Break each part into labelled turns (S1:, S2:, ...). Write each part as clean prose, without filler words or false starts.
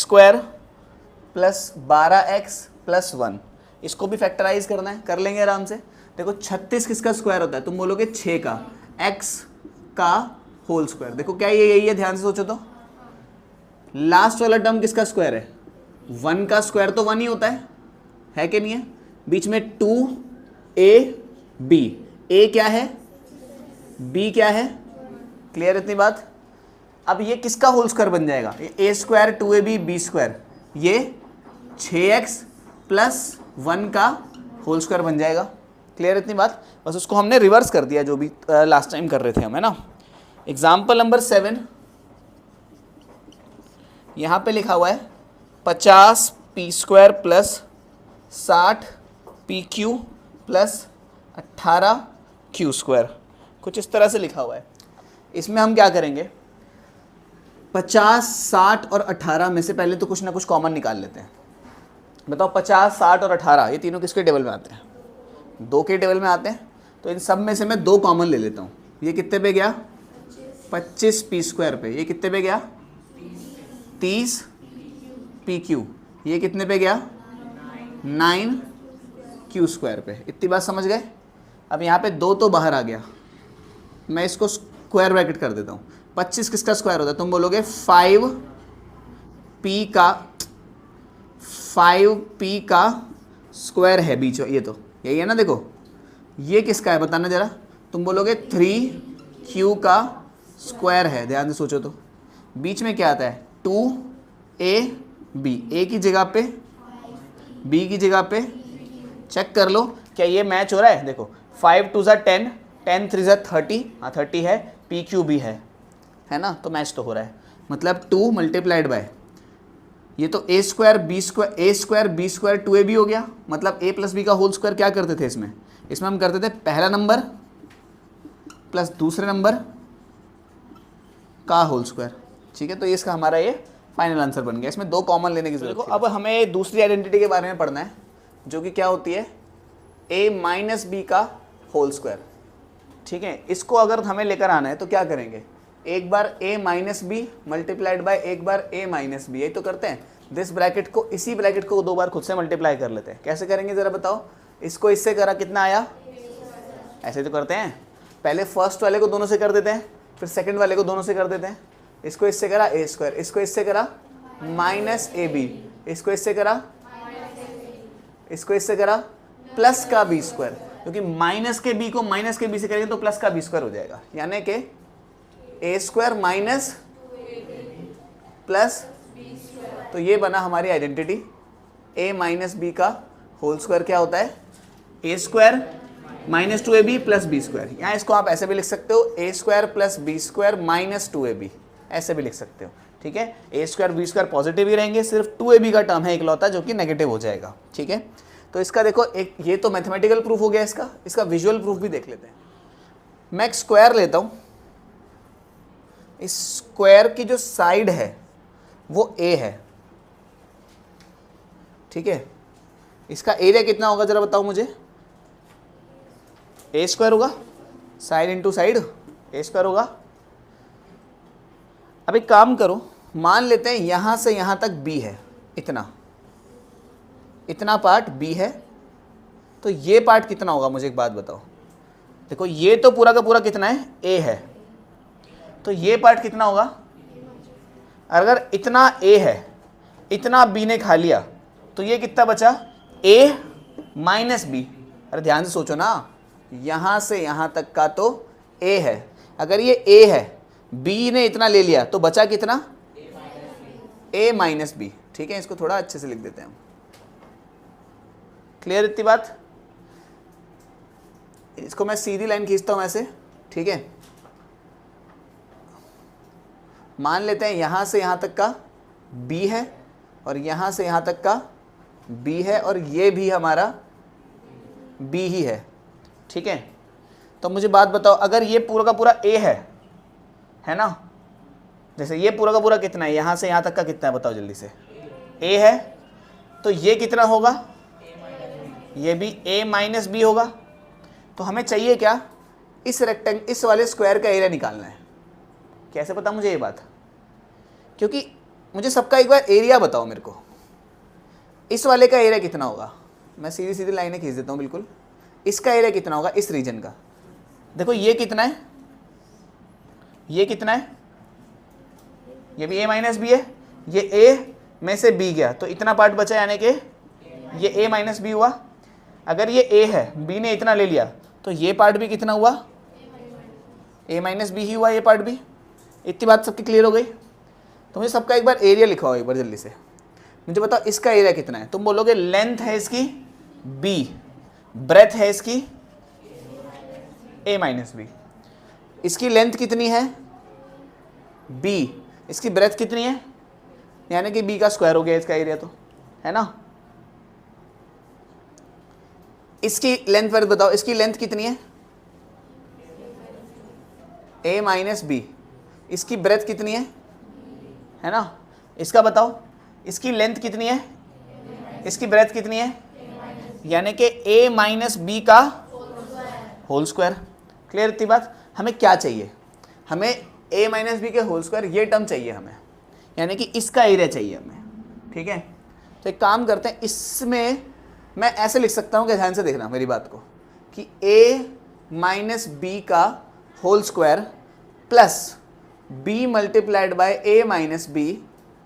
S1: Square plus 12x plus 1, इसको भी factorise करना है, कर लेंगे आराम से। देखो 36 किसका स्क्वायर होता है, तुम बोलोगे 6 का, x का होल स्क्वायर। देखो क्या ये यही है, ध्यान से सोचो तो। लास्ट वाला टर्म किसका स्क्वायर है, 1 का स्क्वायर तो 1 ही होता है कि नहीं है। बीच में 2ab, a क्या है, b क्या है, क्लियर इतनी बात। अब ये किसका होल स्क्वायर बन जाएगा, ये a square 2ab b square, ये 6x प्लस 1 का होल स्क्वायर बन जाएगा। क्लियर इतनी बात। बस उसको हमने रिवर्स कर दिया जो भी लास्ट टाइम कर रहे थे हम, है ना। एग्जाम्पल नंबर 7, यहाँ पे लिखा हुआ है 50 P square plus 60 P Q plus 18 Q square, कुछ इस तरह से लिखा हुआ है। इसमें हम क्या करेंगे, 50, 60 और 18 में से पहले तो कुछ ना कुछ कॉमन निकाल लेते हैं। बताओ 50, 60 और 18 ये तीनों किसके टेबल में आते हैं, 2 के टेबल में आते हैं। तो इन सब में से मैं 2 कॉमन ले लेता हूँ। ये कितने पे गया, 25 पी स्क्वायर पे, ये कितने पे गया 30 पी क्यू, ये कितने पे गया 9 क्यू स्क्वायर पे। इतनी बात समझ गए। अब यहाँ पे 2 तो बाहर आ गया, मैं इसको स्क्वायर ब्रैकेट कर देता हूँ। 25 किसका स्क्वायर होता है, तुम बोलोगे 5p का स्क्वायर है बीच, ये तो यही है ना। देखो ये किसका है बताना जरा, तुम बोलोगे 3q का स्क्वायर है, ध्यान से सोचो तो। बीच में क्या आता है 2ab, a की जगह पे b की जगह पे, चेक कर लो क्या ये मैच हो रहा है। देखो 5 2 10, 10 3 30, हाँ 30 है, पी क्यू भी है ना, तो मैच तो हो रहा है। मतलब 2 मल्टीप्लाइड बाय ये तो a square b square 2ab हो गया। मतलब a प्लस बी का होल स्क्वायर क्या करते थे इसमें हम करते थे पहला नंबर प्लस दूसरे नंबर का होल स्क्वायर। ठीक है, तो ये इसका हमारा ये फाइनल आंसर बन गया। इसमें 2 कॉमन लेने की जरूरत है। अब हमें दूसरी आइडेंटिटी के बारे में पढ़ना है, जो कि क्या होती है a माइनस बी का होल स्क्वायर। ठीक है, इसको अगर हमें लेकर आना है तो क्या करेंगे, एक बार a minus b multiplied by एक बार a माइनस बी, यही तो करते हैं। दिस ब्रैकेट को, इसी ब्रैकेट को 2 बार खुद से मल्टीप्लाई कर लेते हैं। कैसे करेंगे ज़रा बताओ। इसको इससे करा कितना आया, ऐसे तो करते हैं, पहले फर्स्ट वाले को दोनों से कर देते हैं, फिर सेकंड वाले को दोनों से कर देते हैं। इसको इससे करा a स्क्वायर, इसको इससे करा माइनस ab, इसको इससे करा, इसको इससे करा प्लस का b स्क्वायर, क्योंकि माइनस के b को माइनस के b से करेंगे तो प्लस का b स्क्वायर हो जाएगा, यानी कि a स्क्वायर माइनस प्लस, तो ये बना हमारी आइडेंटिटी। a माइनस बी का होल स्क्वायर क्या होता है, a square minus 2ab plus b square. यहाँ इसको आप ऐसे भी लिख सकते हो, a square plus b square minus 2ab, ऐसे भी लिख सकते हो। ठीक है, a square b square positive ही रहेंगे, सिर्फ 2ab का टर्म है इकलौता जो कि नेगेटिव हो जाएगा। ठीक है, तो इसका देखो एक ये तो मैथमेटिकल प्रूफ हो गया, इसका विजुअल प्रूफ भी देख लेते हैं। मैं एक स्क्वायर लेता हूँ, इस स्क्वायर की जो साइड है वो a है। ठीक है, इसका एरिया कितना होगा जरा बताओ मुझे, a स्क्वायर होगा, side into side a square होगा। अब एक काम करो, मान लेते हैं यहाँ से यहाँ तक b है, इतना पार्ट b है, तो ये पार्ट कितना होगा मुझे एक बात बताओ। देखो ये तो पूरा का पूरा कितना है, a है, तो ये पार्ट कितना होगा। अगर इतना a है, इतना b ने खा लिया, तो ये कितना बचा, a माइनस बी। अरे ध्यान से सोचो ना, यहाँ से यहाँ तक का तो a है, अगर ये a है, b ने इतना ले लिया तो बचा कितना, a माइनस बी। ठीक है, इसको थोड़ा अच्छे से लिख देते हैं हम। क्लियर इतनी बात। इसको मैं सीधी लाइन खींचता हूँ ऐसे। ठीक है, मान लेते हैं यहाँ से यहाँ तक का b है और यहाँ से यहाँ तक का b है और ये भी हमारा b ही है। ठीक है, तो मुझे बात बताओ, अगर ये पूरा का पूरा a है ना, जैसे ये पूरा का पूरा कितना है, यहाँ से यहाँ तक का कितना है बताओ जल्दी से, a है, तो ये कितना होगा, ये भी a माइनस बी होगा। तो हमें चाहिए क्या, इस वाले स्क्वायर का एरिया निकालना है। कैसे पता मुझे ये बात, क्योंकि मुझे सबका एक बार एरिया बताओ मेरे को, इस वाले का एरिया कितना होगा, मैं सीधी सीधी लाइनें खींच देता हूँ बिल्कुल, इसका एरिया कितना होगा इस रीजन का, देखो ये कितना है, ये कितना है, ये भी a माइनस बी है, ये a में से b गया तो इतना पार्ट बचा, यानी कि ये a माइनस बी हुआ। अगर ये a है, b ने इतना ले लिया तो ये पार्ट भी कितना हुआ, a माइनस बी ही हुआ ये पार्ट भी। इतनी बात सबकी क्लियर हो गई। तो मुझे सबका एक बार एरिया लिखाओ एक बार जल्दी से, मुझे बताओ इसका एरिया कितना है। तुम बोलोगे लेंथ है इसकी b, ब्रेथ है इसकी a माइनस बी, इसकी लेंथ कितनी है b, इसकी ब्रेथ कितनी है, यानी कि b का स्क्वायर हो गया इसका एरिया, तो है ना। इसकी लेंथ पर बताओ, इसकी लेंथ कितनी है a माइनस बी, इसकी ब्रेथ कितनी है ना। इसका बताओ इसकी लेंथ कितनी है, इसकी ब्रेथ कितनी है, यानी कि a माइनस बी का होल स्क्वायर। क्लियर इतनी बात। हमें क्या चाहिए, हमें a माइनस बी के होल स्क्वायर ये टर्म चाहिए हमें, यानी कि इसका एरिया चाहिए हमें। ठीक है, तो एक काम करते हैं, इसमें मैं ऐसे लिख सकता हूँ कि ध्यान से देखना मेरी बात को, कि a माइनस बी का whole square plus b multiplied by a minus b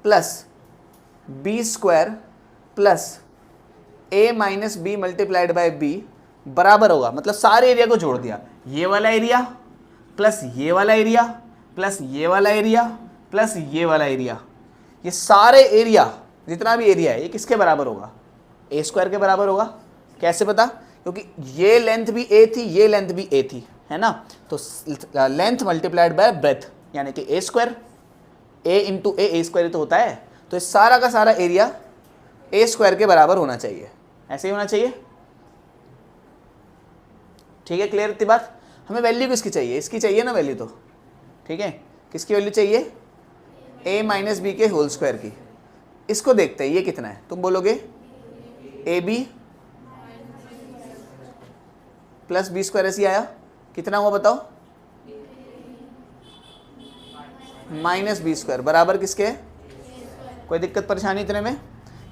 S1: plus b square plus a minus b multiplied by b बराबर होगा, मतलब सारे एरिया को जोड़ दिया, ये वाला एरिया प्लस ये वाला एरिया प्लस ये वाला एरिया प्लस ये वाला एरिया, ये सारे एरिया जितना भी एरिया है ये किसके बराबर होगा, ए स्क्वायर के बराबर होगा। कैसे पता, क्योंकि ये लेंथ भी ए थी, ये लेंथ भी ए थी, है ना। तो लेंथ मल्टीप्लाइड बाय ब्रेथ यानी कि ए स्क्वायर, ए इंटू ए स्क्वायर तो होता है, तो इस सारा का सारा एरिया ए स्क्वायर के बराबर होना चाहिए, ऐसे ही होना चाहिए। ठीक है, क्लियर इतनी बात। हमें वैल्यू किसकी चाहिए, इसकी चाहिए ना वैल्यू, तो ठीक है, किसकी वैल्यू चाहिए, a माइनस बी के होल स्क्वायर की। इसको देखते हैं ये कितना है, तुम बोलोगे a b plus b square ऐसी आया, कितना हुआ बताओ, माइनस बी स्क्वायर बराबर किसके, कोई दिक्कत परेशानी इतने में,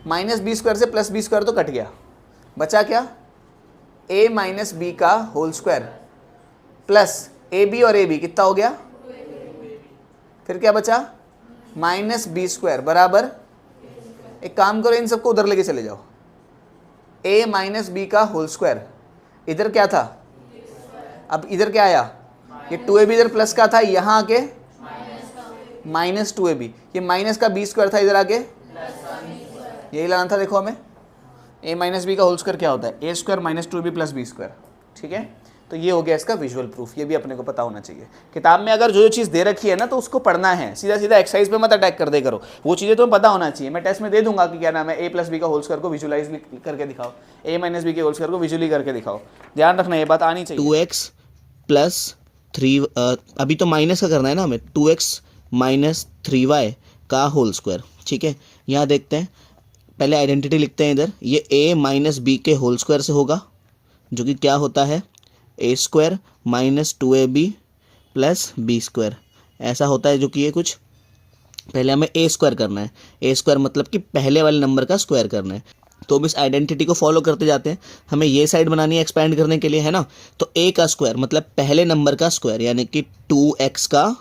S1: माइनस बी स्क्वायर से प्लस बी स्क्वायर तो कट गया, बचा क्या, a माइनस बी का whole square plus a b और ए बी कितना हो गया, फिर क्या बचा, माइनस बी स्क्वायर बराबर, एक काम करो इन सबको उधर लेके चले जाओ, a माइनस बी का होल स्क्वायर, इधर क्या था, अब इधर क्या आया, ये 2ab इधर प्लस का था, यहाँ आके माइनस 2ab, ये माइनस का बी स्क्वायर था, इधर आके यही लाना था। देखो हमें a माइनस बी का होल स्क्वायर क्या होता है, a square minus 2ab plus b square. ठीक है, तो ये हो गया इसका विजुअल प्रूफ, ये भी अपने को पता होना चाहिए। किताब में अगर जो जो चीज़ दे रखी है ना तो उसको पढ़ना है, सीधा सीधा एक्सरसाइज पे मत अटैक कर दे करो, वो चीज़ें तुम्हें पता होना चाहिए। मैं टेस्ट में दे दूंगा कि क्या नाम है, ए प्लस बी का होल स्क्वायर को विजुअलाइज करके दिखाओ, ए माइनस बी के होल स्क्वायर को विजुअली करके दिखाओ, ध्यान रखना ये बात आनी चाहिए।
S2: 2x प्लस 3 अभी तो माइनस का करना है ना हमें, 2x माइनस 3y का होल स्क्वायर। ठीक है, यहाँ देखते हैं, पहले आइडेंटिटी लिखते हैं इधर, ये a माइनस बी के होल स्क्वायर से होगा, जो कि क्या होता है, a square minus 2ab plus b square, ऐसा होता है। जो कि ये कुछ पहले हमें ए स्क्वायर करना है, ए स्क्वायर मतलब कि पहले वाले नंबर का स्क्वायर करना है। तो अब इस आइडेंटिटी को फॉलो करते जाते हैं, हमें ये साइड बनानी है एक्सपैंड करने के लिए, है ना। तो a का स्क्वायर मतलब पहले नंबर का स्क्वायर, यानी कि 2x का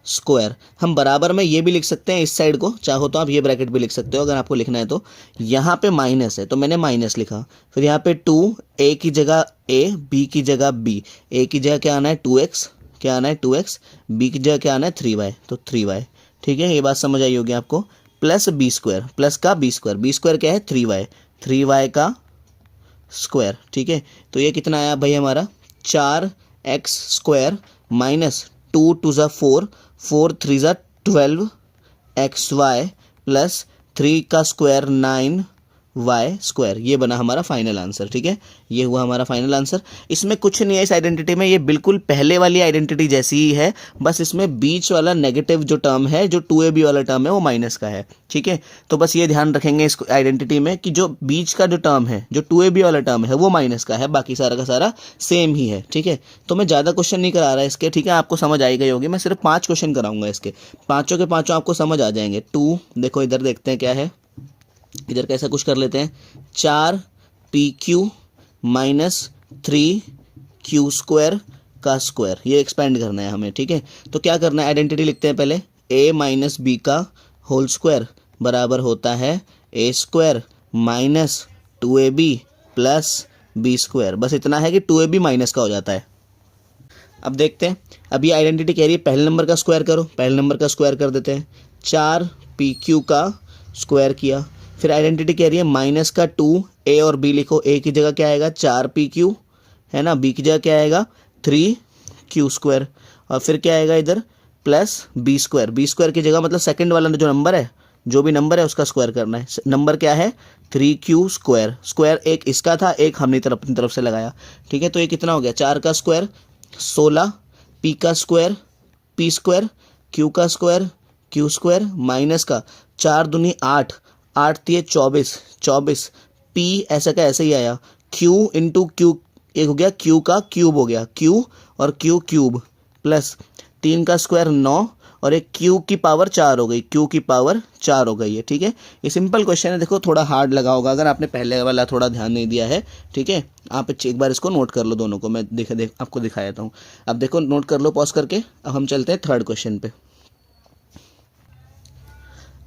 S2: स्क्वायर। हम बराबर में ये भी लिख सकते हैं इस साइड को, चाहो तो आप ये ब्रैकेट भी लिख सकते हो अगर आपको लिखना है तो। यहाँ पे माइनस है तो मैंने माइनस लिखा, फिर यहाँ पे 2, a की जगह a, b की जगह b, a की जगह क्या आना है 2x, क्या आना है 2x, b की जगह क्या आना है 3y, तो 3y। ठीक है, ये बात समझ आई होगी आपको। प्लस बी स्क्वायर, प्लस का बी स्क्वायर, बी स्क्वायर क्या है 3y, 3y का स्क्वायर। ठीक है, तो ये कितना आया भाई हमारा 4x square minus 2 2 4, 4 3 12 xy plus 3 का स्क्वायर 9 वाई स्क्वायर। ये बना हमारा फाइनल आंसर, ठीक है, ये हुआ हमारा फाइनल आंसर। इसमें कुछ नहीं है इस आइडेंटिटी में, ये बिल्कुल पहले वाली आइडेंटिटी जैसी ही है, बस इसमें बीच वाला नेगेटिव जो टर्म है, जो 2ab वाला टर्म है वो माइनस का है, ठीक है। तो बस ये ध्यान रखेंगे इस आइडेंटिटी में कि जो बीच का जो टर्म है, जो 2ab वाला टर्म है वो माइनस का है, बाकी सारा का सारा सेम ही है, ठीक है। तो मैं ज़्यादा क्वेश्चन नहीं करा रहा इसके, ठीक है, आपको समझ आई गई होगी। मैं सिर्फ 5 क्वेश्चन कराऊंगा इसके, पाँचों के पाँचों आपको समझ आ जाएंगे। 2 देखो इधर देखते हैं क्या है, इधर कैसा कुछ कर लेते हैं, 4pq माइनस 3q स्क्वायर का स्क्वायर, ये एक्सपेंड करना है हमें, ठीक है। तो क्या करना है, आइडेंटिटी लिखते हैं पहले, a माइनस बी का होल स्क्वायर बराबर होता है a square minus 2ab plus b square. बस इतना है कि 2ab माइनस का हो जाता है। अब देखते हैं, अब ये आइडेंटिटी कह रही है पहले नंबर का स्क्वायर करो, पहले नंबर का स्क्वायर कर देते हैं, 4pq का स्क्वायर किया। फिर आइडेंटिटी कह रही है माइनस का 2, a और b लिखो, a की जगह क्या आएगा 4pq है ना, b की जगह क्या आएगा 3q स्क्वायर, और फिर क्या आएगा इधर plus b square. b square की जगह मतलब सेकंड वाला जो नंबर है, जो भी नंबर है उसका स्क्वायर करना है। नंबर क्या है 3q स्क्वायर, स्क्वायर एक इसका था, एक हमने अपनी तरफ से लगाया, ठीक है। तो ये कितना हो गया, 4 का स्क्वायर 16, p का स्क्वायर p स्क्वायर, q का स्क्वायर q स्क्वायर, माइनस का 4 दूनी 8, 8 दिए 24, 24 p ऐसा का ऐसे ही आया, q इंटू क्यू, एक हो गया q का क्यूब हो गया, q और q क्यूब, प्लस 3 का स्क्वायर 9 और एक q की पावर 4 हो गई, q की पावर 4 हो गई है, ठीक है। ये सिंपल क्वेश्चन है, देखो थोड़ा हार्ड लगा होगा अगर आपने पहले वाला थोड़ा ध्यान नहीं दिया है, ठीक है। आप एक बार इसको नोट कर लो, दोनों को मैं आपको दिखा देता हूँ। अब देखो नोट कर लो पॉज करके। अब हम चलते हैं थर्ड क्वेश्चन पे।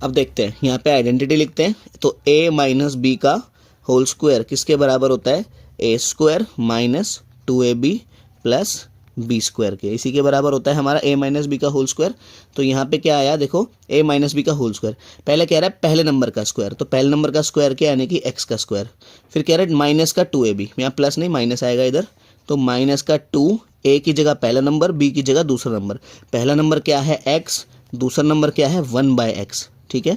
S2: अब देखते हैं, यहाँ पे आइडेंटिटी लिखते हैं, तो a माइनस बी का होल स्क्वायर किसके बराबर होता है, a square minus 2ab plus b square के, इसी के बराबर होता है हमारा a माइनस बी का होल स्क्वायर। तो यहाँ पे क्या आया देखो, a माइनस बी का होल स्क्वायर, पहले कह रहा है पहले नंबर का स्क्वायर, तो पहले नंबर का स्क्वायर क्या यानी कि x का स्क्वायर, फिर कह रहा है माइनस का 2ab, यहाँ प्लस नहीं माइनस आएगा इधर, तो माइनस का 2, a की जगह पहला नंबर, b की जगह दूसरा नंबर, पहला नंबर क्या है x, दूसरा नंबर क्या है 1/x, ठीक है,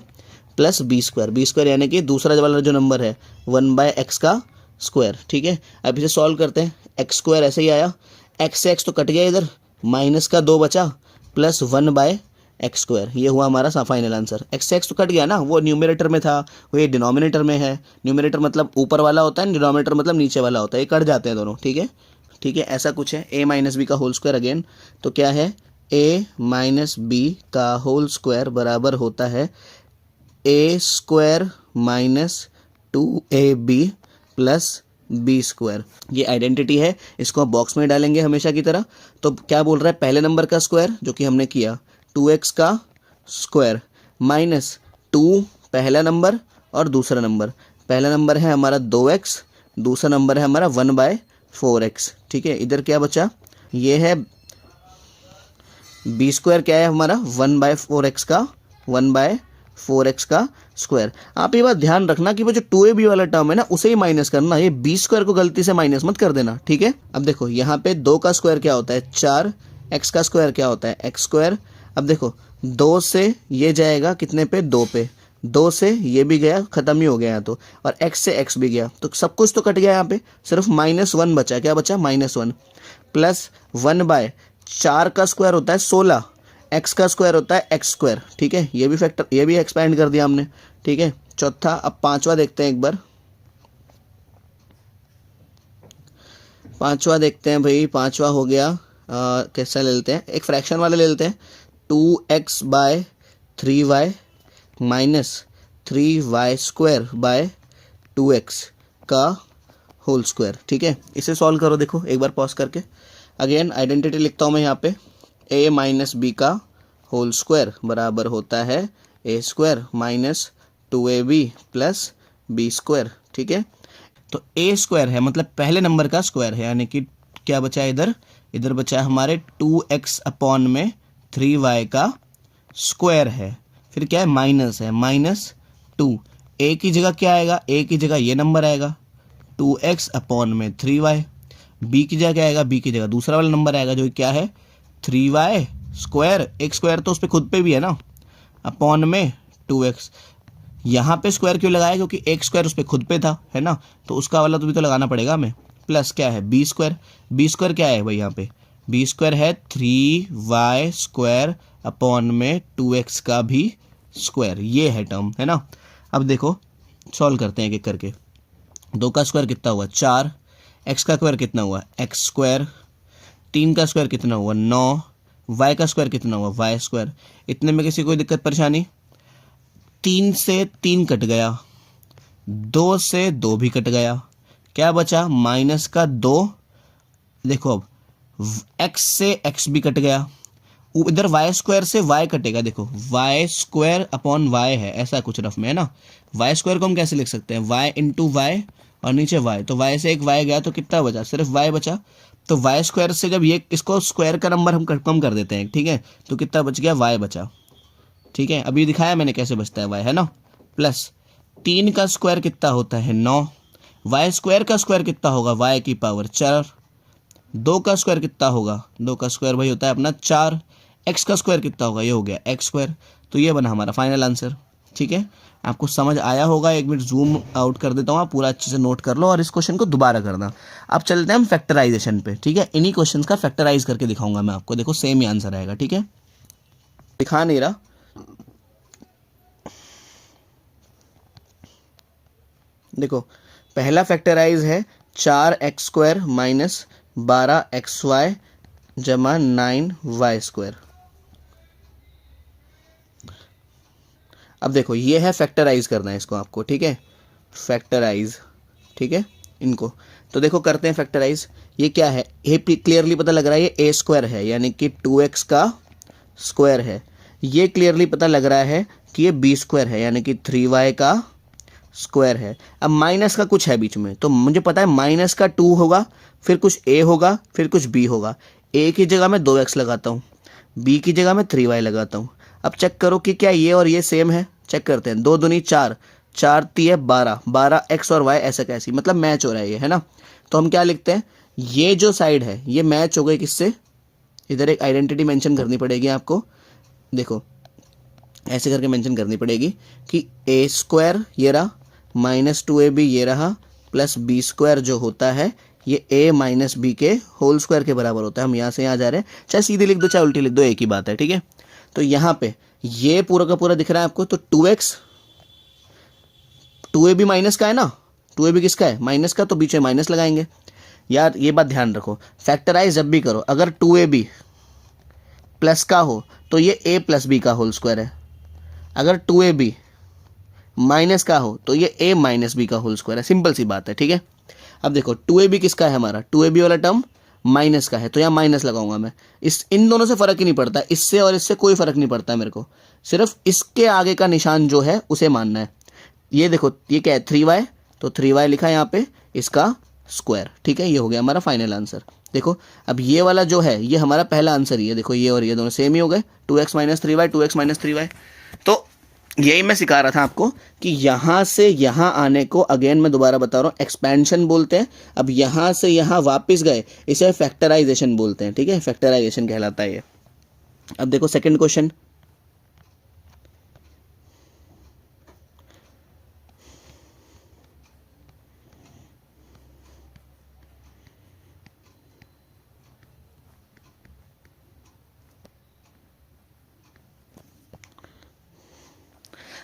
S2: प्लस बी स्क्वायर यानी कि दूसरा वाला जो नंबर है 1/x का स्क्वायर, ठीक है। अब इसे सॉल्व करते हैं, एक्स स्क्वायर ऐसे ही आया, x से x तो कट गया इधर, माइनस का 2 बचा प्लस 1/x स्क्वायर, ये हुआ हमारा फाइनल आंसर। x से x तो कट गया ना, वो न्यूमरेटर में था, वो ये डिनोमिनेटर में है, न्यूमरेटर मतलब ऊपर वाला होता है, डिनोमिनेटर मतलब नीचे वाला होता है, ये कट जाते हैं दोनों, ठीक है, ठीक है, ऐसा कुछ है। a माइनस बी का होल स्क्वायर अगेन, तो क्या है a माइनस बी का होल स्क्वायर बराबर होता है a square minus 2ab plus b square. ये आइडेंटिटी है, इसको बॉक्स में डालेंगे हमेशा की तरह। तो क्या बोल रहा है, पहले नंबर का स्क्वायर जो कि हमने किया 2x का स्क्वायर माइनस 2 पहला नंबर और दूसरा नंबर, पहला नंबर है हमारा 2x, दूसरा नंबर है हमारा 1/4x, ठीक है। इधर क्या बचा, ये है बी स्क्वायर, क्या है हमारा 1/4x का 1/4x का स्क्वायर। आप ये बात ध्यान रखना कि वो जो 2ab वाला टर्म है ना उसे ही माइनस करना, ये बी स्क्वायर को गलती से माइनस मत कर देना, ठीक है। अब देखो यहाँ पे 2 का स्क्वायर क्या होता है 4, x का स्क्वायर क्या होता है x स्क्वायर। अब देखो 2 से ये जाएगा कितने पे 2 पे, 2 से ये भी गया, खत्म ही हो गया यहाँ तो, और x से x भी गया, तो सब कुछ तो कट गया, यहाँ पे सिर्फ -1 बचा, क्या बचा -1 प्लस 1/4 का स्क्वायर होता है 16, x का स्क्वायर होता है x स्क्वायर, ठीक है। ये भी फैक्टर, ये भी एक्सपेंड कर दिया हमने, ठीक है। चौथा, अब पांचवा देखते हैं एक बार, पांचवा देखते हैं भाई, पांचवा हो गया कैसा ले लेते हैं, एक फ्रैक्शन वाला ले लेते हैं, 2x/3y minus 3y square by 2x का होल स्क्वायर, ठीक है। इसे सॉल्व करो, देखो एक बार पॉज करके। अगेन आइडेंटिटी लिखता हूँ मैं यहाँ पे, a माइनस बी का होल स्क्वायर बराबर होता है a square minus 2ab plus b square, ठीक है। तो a स्क्वायर है मतलब पहले नंबर का स्क्वायर है, यानी कि क्या बचा है इधर, इधर बचा है हमारे 2x अपॉन में 3y का स्क्वायर है, फिर क्या है माइनस है -2, a की जगह क्या आएगा, a की जगह ये नंबर आएगा 2x अपॉन में 3y, b की जगह क्या आएगा, b की जगह दूसरा वाला नंबर आएगा जो क्या है 3y स्क्वायर, एक स्क्वायर तो उस पर खुद पे भी है ना, अपॉन में 2x, यहाँ पे स्क्वायर क्यों लगाया, क्योंकि एक स्क्वायर उस पर खुद पे था, है ना, तो उसका वाला तो भी तो लगाना पड़ेगा हमें। प्लस क्या है, बी स्क्वायर। बी स्क्वायर क्या है भाई यहाँ पे, बी स्क्वायर है 3y स्क्वायर अपॉन में 2x का भी स्क्वायर, ये है टर्म, है ना। अब देखो सॉल्व करते हैं एक एक करके। 2 का स्क्वायर कितना हुआ 4, x का स्क्वायर कितना हुआ x स्क्वायर, 3 का स्क्वायर कितना हुआ 9, y का स्क्वायर कितना हुआ y स्क्वायर। इतने में किसी कोई दिक्कत परेशानी, 3 से 3 कट गया, 2 से 2 भी कट गया, क्या बचा माइनस का 2। देखो अब x से x भी कट गया, इधर y स्क्वायर से y कटेगा, देखो y स्क्वायर अपॉन y है, ऐसा कुछ रफ में, है ना। y स्क्वायर को हम कैसे लिख सकते हैं, y इंटू वाई और नीचे y, तो y से एक y गया तो कितना बचा, सिर्फ y बचा। तो y स्क्वायर से जब ये इसको स्क्वायर का नंबर हम कम कर देते हैं, ठीक है, तो कितना बच गया, y बचा, ठीक है। अभी दिखाया मैंने कैसे बचता है y, है ना। प्लस 3 का स्क्वायर कितना होता है 9, y स्क्वायर का स्क्वायर कितना होगा y की पावर 4, 2 का स्क्वायर कितना होगा, 2 का स्क्वायर भाई होता है अपना 4, x का स्क्वायर कितना होगा, ये हो गया x स्क्वायर। तो ये बना हमारा फाइनल आंसर, ठीक है। आपको समझ आया होगा, एक मिनट जूम आउट कर देता हूँ, आप पूरा अच्छे से नोट कर लो और इस क्वेश्चन को दोबारा करना। अब चलते हैं हम फैक्टराइजेशन पे, ठीक है। इन्हीं क्वेश्चंस का फैक्टराइज करके दिखाऊंगा मैं आपको, देखो सेम ही आंसर आएगा, ठीक है। दिखा नहीं रहा, देखो पहला फैक्टराइज है 4x स्क्वायर माइनस 12xy जमा 9y स्क्वायर। अब देखो ये है फैक्टराइज करना है इसको आपको, ठीक है, फैक्टराइज, ठीक है इनको। तो देखो करते हैं फैक्टराइज। ये क्या है, ये क्लियरली पता लग रहा है ये a स्क्वायर है, यानी कि 2x का स्क्वायर है। ये क्लियरली पता लग रहा है कि ये b स्क्वायर है, यानी कि 3y का स्क्वायर है। अब माइनस का कुछ है बीच में, तो मुझे पता है माइनस का 2 होगा, फिर कुछ a होगा, फिर कुछ b होगा। a की जगह मैं 2x लगाता हूँ, b की जगह मैं 3y लगाता हूँ। अब चेक करो कि क्या ये और ये सेम है, चेक करते हैं। 2 दूनी 4, 4 3 12, 12 x और y ऐसा कैसी, मतलब मैच हो रहा है ये, है ना। तो हम क्या लिखते हैं, ये जो साइड है ये मैच हो गई किससे, इधर एक आइडेंटिटी मेंशन करनी पड़ेगी आपको, देखो ऐसे करके मेंशन करनी पड़ेगी कि a स्क्वायर ये रहा माइनस 2ab ये रहा प्लस b स्क्वायर जो होता है ये a माइनस बी के होल स्क्वायर के बराबर होता है। हम यहाँ से यहाँ जा रहे हैं, चाहे सीधे लिख दो चाहे उल्टी लिख दो, एक ही बात है, ठीक है। तो यहाँ पे ये पूरा का पूरा दिख रहा है आपको, तो 2x 2ab माइनस का है ना, 2ab किसका है माइनस का, तो बीच में माइनस लगाएंगे। यार ये बात ध्यान रखो, फैक्टराइज जब भी करो अगर 2ab प्लस का हो तो ये a प्लस बी का होल स्क्वायर है, अगर 2ab माइनस का हो तो ये a माइनस बी का होल स्क्वायर है, सिंपल सी बात है, ठीक है। अब देखो 2ab किसका है हमारा, 2ab वाला टर्म माइनस का है, तो यहाँ माइनस लगाऊंगा मैं। इन दोनों से फर्क ही नहीं पड़ता, इससे और इससे कोई फर्क नहीं पड़ता मेरे को, सिर्फ इसके आगे का निशान जो है उसे मानना है। ये देखो ये क्या है 3y, तो 3y लिखा है यहाँ पे इसका स्क्वायर, ठीक है। ये हो गया हमारा फाइनल आंसर। देखो अब ये वाला जो है ये हमारा पहला आंसर ही है, देखो ये और ये दोनों सेम ही हो गए, 2x minus 3y 2x minus 3y। तो यही मैं सिखा रहा था आपको कि यहाँ से यहाँ आने को, अगेन मैं दोबारा बता रहा हूँ, एक्सपेंशन बोलते हैं। अब यहाँ से यहाँ वापस गए इसे फैक्टराइजेशन बोलते हैं, ठीक है, फैक्टराइजेशन कहलाता है ये। अब देखो सेकंड क्वेश्चन,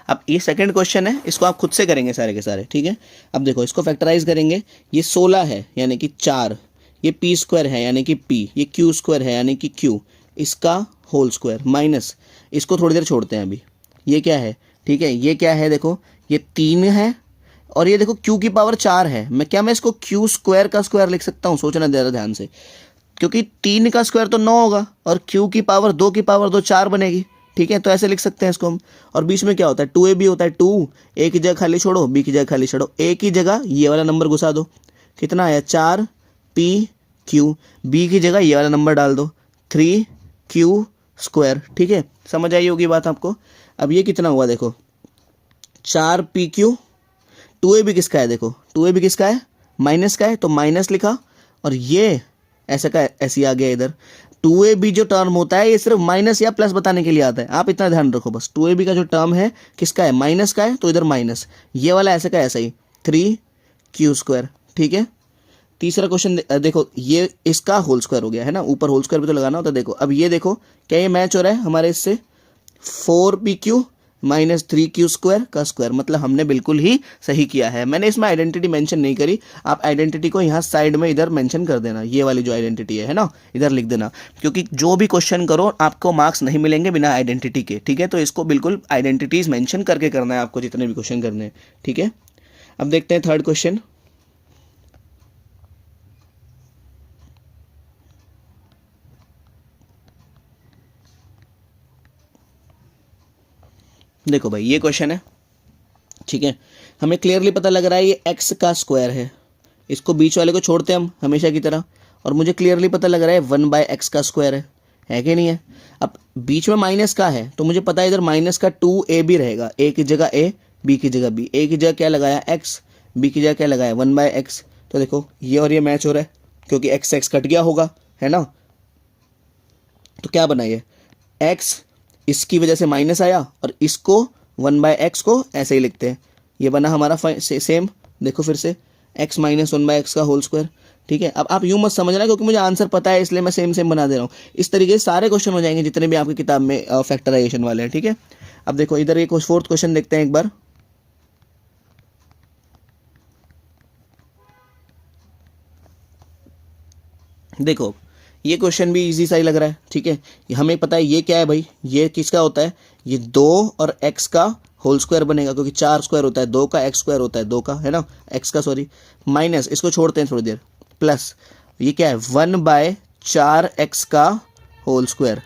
S2: अब ये सेकंड क्वेश्चन है, इसको आप खुद से करेंगे सारे के सारे, ठीक है। अब देखो इसको फैक्टराइज करेंगे, ये 16 है यानी कि 4, ये p स्क्वायर है यानी कि p, ये q स्क्वायर है यानी कि q, इसका होल स्क्वायर माइनस, इसको थोड़ी देर छोड़ते हैं अभी, ये क्या है, ठीक है, ये क्या है, देखो ये 3 है और ये देखो q की पावर 4 है। मैं इसको q स्क्वायर का स्क्वायर लिख सकता हूँ, सोचना जरा ध्यान से, क्योंकि 3 का स्क्वायर तो 9 होगा और q की पावर 2 की पावर 2 4 बनेगी, ठीक है। तो ऐसे लिख सकते हैं इसको हम। और बीच में क्या होता है 2ab होता है, 2 a की जगह खाली छोड़ो, b की जगह खाली छोड़ो, a की जगह ये वाला नंबर घुसा दो, कितना आया 4pq, b की जगह ये वाला नंबर डाल दो 3q स्क्वायर, ठीक है। समझ आई होगी बात आपको। अब ये कितना हुआ देखो 4pq, 2ab किसका है, देखो 2ab किसका है माइनस का है, तो माइनस लिखा और ये ऐसा का ऐसे आ गया इधर 2ab जो टर्म होता है ये सिर्फ माइनस या प्लस बताने के लिए आता है, आप इतना ध्यान रखो बस। 2ab का जो टर्म है किसका है, माइनस का है, तो इधर माइनस, ये वाला ऐसे का ऐसा ही 3q², ठीक है। तीसरा क्वेश्चन देखो, ये इसका होल स्क्वायर हो गया है ना, ऊपर होल स्क्वायर भी तो लगाना होता है। देखो अब ये देखो क्या ये मैच हो रहा है हमारे इससे, 4pq माइनस 3q² का स्क्वायर, मतलब हमने बिल्कुल ही सही किया है। मैंने इसमें आइडेंटिटी मेंशन नहीं करी, आप आइडेंटिटी को यहाँ साइड में इधर मेंशन कर देना, ये वाली जो आइडेंटिटी है ना इधर लिख देना, क्योंकि जो भी क्वेश्चन करो आपको मार्क्स नहीं मिलेंगे बिना आइडेंटिटी के, ठीक है। तो इसको बिल्कुल आइडेंटिटीज मेंशन करके करना है आपको जितने भी क्वेश्चन करने हैं, ठीक है। अब देखते हैं थर्ड क्वेश्चन। देखो भाई ये क्वेश्चन है, ठीक है। हमें क्लियरली पता लग रहा है ये x का स्क्वायर है, इसको बीच वाले को छोड़ते हैं हम हमेशा की तरह, और मुझे क्लियरली पता लग रहा है 1/x का स्क्वायर है कि नहीं है। अब बीच में माइनस का है तो मुझे पता है इधर माइनस का 2ab रहेगा, a की जगह a, b की जगह b, a की जगह क्या लगाया x, b की जगह क्या लगाया 1/x। तो देखो ये और ये मैच हो रहा है क्योंकि x कट गया होगा, है ना। तो क्या बना ये x इसकी वजह से माइनस आया, और इसको 1/x को ऐसे ही लिखते हैं, ये बना हमारा सेम। देखो फिर से x माइनस 1/x का होल स्क्वायर, ठीक है। अब आप यूं मत समझना क्योंकि मुझे आंसर पता है इसलिए मैं सेम बना दे रहा हूँ, इस तरीके से सारे क्वेश्चन हो जाएंगे जितने भी आपकी किताब में फैक्टराइजेशन वाले हैं, ठीक है। अब देखो इधर एक फोर्थ क्वेश्चन देखते हैं एक बार। देखो ये क्वेश्चन भी इजी सा ही लग रहा है, ठीक है। हमें पता है ये क्या है भाई, ये किसका होता है, ये 2 और x का होल स्क्वायर बनेगा, क्योंकि 4 स्क्वायर होता है 2 का, x स्क्वायर होता है 2 का, है ना, x का सॉरी, माइनस इसको छोड़ते हैं थोड़ी देर, प्लस ये क्या है 1/4x का होल स्क्वायर।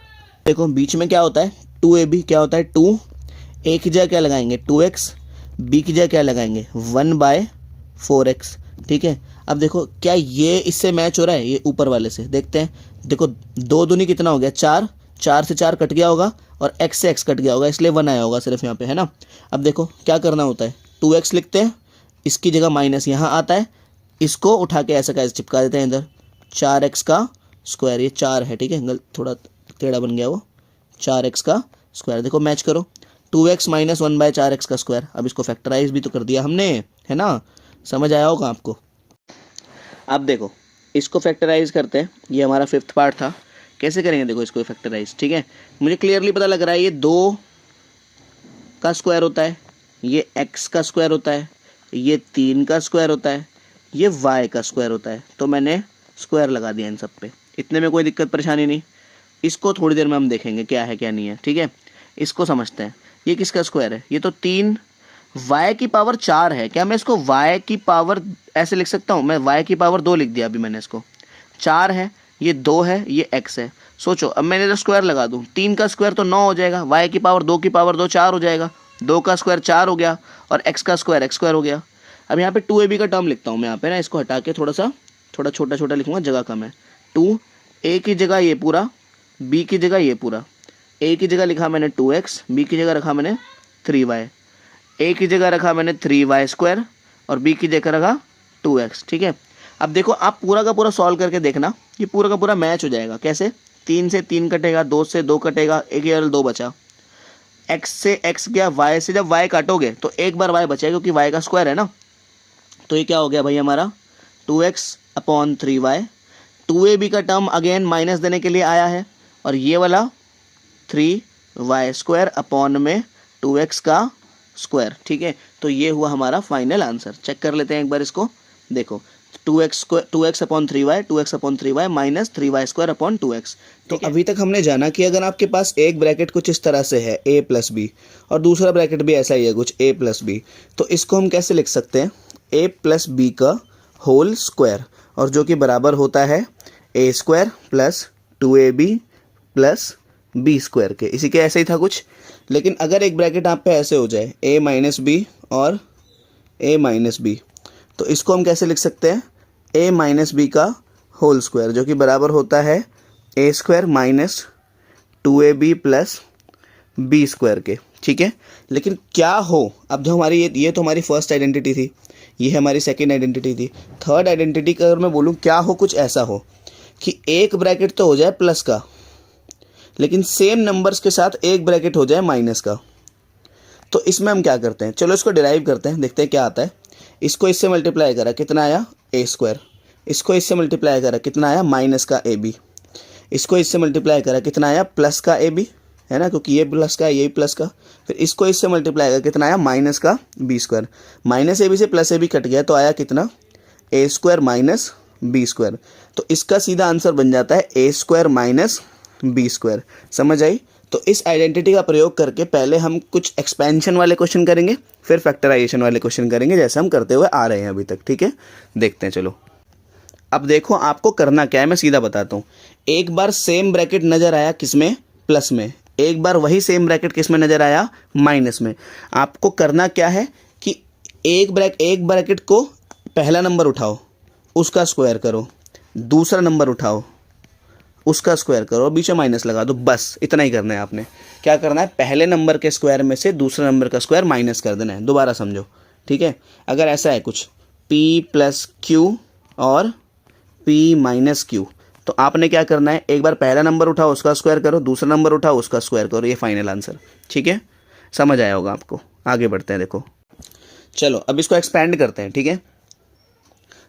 S2: देखो बीच में क्या होता है 2ab, क्या होता है 2, a की जगह क्या लगाएंगे 2x, b की जगह क्या लगाएंगे 1/4x, ठीक है। अब देखो क्या ये इससे मैच हो रहा है, ये ऊपर वाले से देखते हैं। देखो 2 दूनी कितना हो गया 4, 4 से 4 कट गया होगा, और x से x कट गया होगा, इसलिए 1 आया होगा सिर्फ यहाँ पे, है ना। अब देखो क्या करना होता है, 2x लिखते हैं, इसकी जगह माइनस यहाँ आता है, इसको उठा के ऐसा कैसे चिपका देते हैं इधर, 4x का स्क्वायर, ये 4 है, ठीक है, थोड़ा टेढ़ा बन गया वो, 4x का स्क्वायर। देखो मैच करो 2x माइनस 1/4x का स्क्वायर। अब इसको फैक्टराइज भी तो कर दिया हमने, है ना, समझ आया होगा आपको। अब देखो इसको फैक्टराइज करते हैं, ये हमारा 5th पार्ट था, कैसे करेंगे देखो इसको फैक्टराइज, ठीक है। मुझे क्लियरली पता लग रहा है ये 2 का स्क्वायर होता है, ये x का स्क्वायर होता है, ये 3 का स्क्वायर होता है, ये y का स्क्वायर होता है। तो मैंने स्क्वायर लगा दिया इन सब पे, इतने में कोई दिक्कत परेशानी नहीं। इसको थोड़ी देर में हम देखेंगे क्या है क्या नहीं है, ठीक है। इसको समझते हैं, ये किसका स्क्वायर है, ये तो 3 y की पावर 4 है, क्या मैं इसको y की पावर ऐसे लिख सकता हूँ, मैं y की पावर 2 लिख दिया अभी मैंने, इसको 4 है, ये 2 है, ये x है। सोचो अब मैंने इधर स्क्वायर लगा दूँ, 3 का स्क्वायर तो 9 हो जाएगा, y की पावर 2 की पावर 2 4 हो जाएगा, 2 का स्क्वायर 4 हो गया, और x का स्क्वायर x स्क्वायर हो गया। अब यहाँ पे 2ab का टर्म लिखता हूँ मैं यहाँ पे ना, इसको हटा के थोड़ा छोटा छोटा लिखूंगा, जगह कम है। 2 a की जगह ये पूरा, b की जगह ये पूरा, a की जगह लिखा मैंने 2x, b की जगह रखा मैंने 3y, a की जगह रखा मैंने 3y स्क्वायर, और b की जगह रखा 2x, ठीक है। अब देखो आप पूरा का पूरा सॉल्व करके देखना, ये पूरा का पूरा मैच हो जाएगा। कैसे, 3 से 3 कटेगा, 2 से 2 कटेगा, एक केवल 2 बचा, x से x गया, y से जब y काटोगे तो एक बार y बचेगा क्योंकि y का स्क्वायर है ना। तो ये क्या हो गया भाई हमारा 2x/3y, 2ab का टर्म अगेन माइनस देने के लिए आया है, और ये वाला 3y स्क्वायर अपॉन में 2x का स्क्वायर, ठीक है। तो ये हुआ हमारा फाइनल आंसर। चेक कर लेते हैं एक बार इसको, देखो 2x/3y, 2x/3y minus 3y square upon 2x। तो अभी तक हमने जाना कि अगर आपके पास एक ब्रैकेट कुछ इस तरह से है a प्लस बी, और दूसरा ब्रैकेट भी ऐसा ही है कुछ a प्लस बी, तो इसको हम कैसे लिख सकते हैं, a प्लस बी का होल स्क्वायर, और जो कि बराबर होता है a square plus 2ab plus b square के। इसी के ऐसे ही था कुछ, लेकिन अगर एक ब्रैकेट आप पे ऐसे हो जाए a माइनस बी और a माइनस बी, तो इसको हम कैसे लिख सकते हैं, a माइनस बी का होल स्क्वायर, जो कि बराबर होता है a square minus 2ab plus b square के, ठीक है। लेकिन क्या हो, अब जो हमारी ये तो हमारी फर्स्ट आइडेंटिटी थी, ये हमारी सेकेंड आइडेंटिटी थी। थर्ड आइडेंटिटी का अगर मैं बोलूँ क्या हो, कुछ ऐसा हो कि एक ब्रैकेट तो हो जाए प्लस का, लेकिन सेम नंबर्स के साथ एक ब्रैकेट हो जाए माइनस का। तो इसमें हम क्या करते हैं, चलो इसको डिराइव करते हैं, देखते हैं क्या आता है। इसको इससे मल्टीप्लाई करा कितना आया ए स्क्वायर, इसको इससे मल्टीप्लाई करा कितना आया माइनस का ए बी, इसको इससे मल्टीप्लाई करा कितना आया प्लस का ए बी, है ना, क्योंकि ये प्लस का ये प्लस का। फिर इसको इससे मल्टीप्लाई करा कितना आया माइनस का b square, minus a b से प्लस ए बी कट गया तो आया कितना a square minus b square. तो इसका सीधा आंसर बन जाता है a square minus b square. समझ आई? तो इस आइडेंटिटी का प्रयोग करके पहले हम कुछ एक्सपेंशन वाले क्वेश्चन करेंगे, फिर फैक्टराइजेशन वाले क्वेश्चन करेंगे, जैसे हम करते हुए आ रहे हैं अभी तक। ठीक है, देखते हैं। चलो अब देखो आपको करना क्या है, मैं सीधा बताता हूँ। एक बार सेम ब्रैकेट नज़र आया किसमें, प्लस में, एक बार वही सेम ब्रैकेट किसमें नज़र आया, माइनस में। आपको करना क्या है कि एक ब्रैकेट को पहला नंबर उठाओ उसका स्क्वायर करो, दूसरा नंबर उठाओ उसका स्क्वायर करो, बीच में माइनस लगा दो, बस इतना ही करना है आपने। क्या करना है, पहले नंबर के स्क्वायर में से दूसरे नंबर का स्क्वायर माइनस कर देना है। दोबारा समझो, ठीक है। अगर ऐसा है कुछ p प्लस क्यू और p माइनस क्यू, तो आपने क्या करना है, एक बार पहला नंबर उठाओ उसका स्क्वायर करो, दूसरा नंबर उठाओ उसका स्क्वायर करो, ये फाइनल आंसर। ठीक है, समझ आया होगा आपको। आगे बढ़ते हैं। देखो चलो अब इसको एक्सपेंड करते हैं। ठीक है,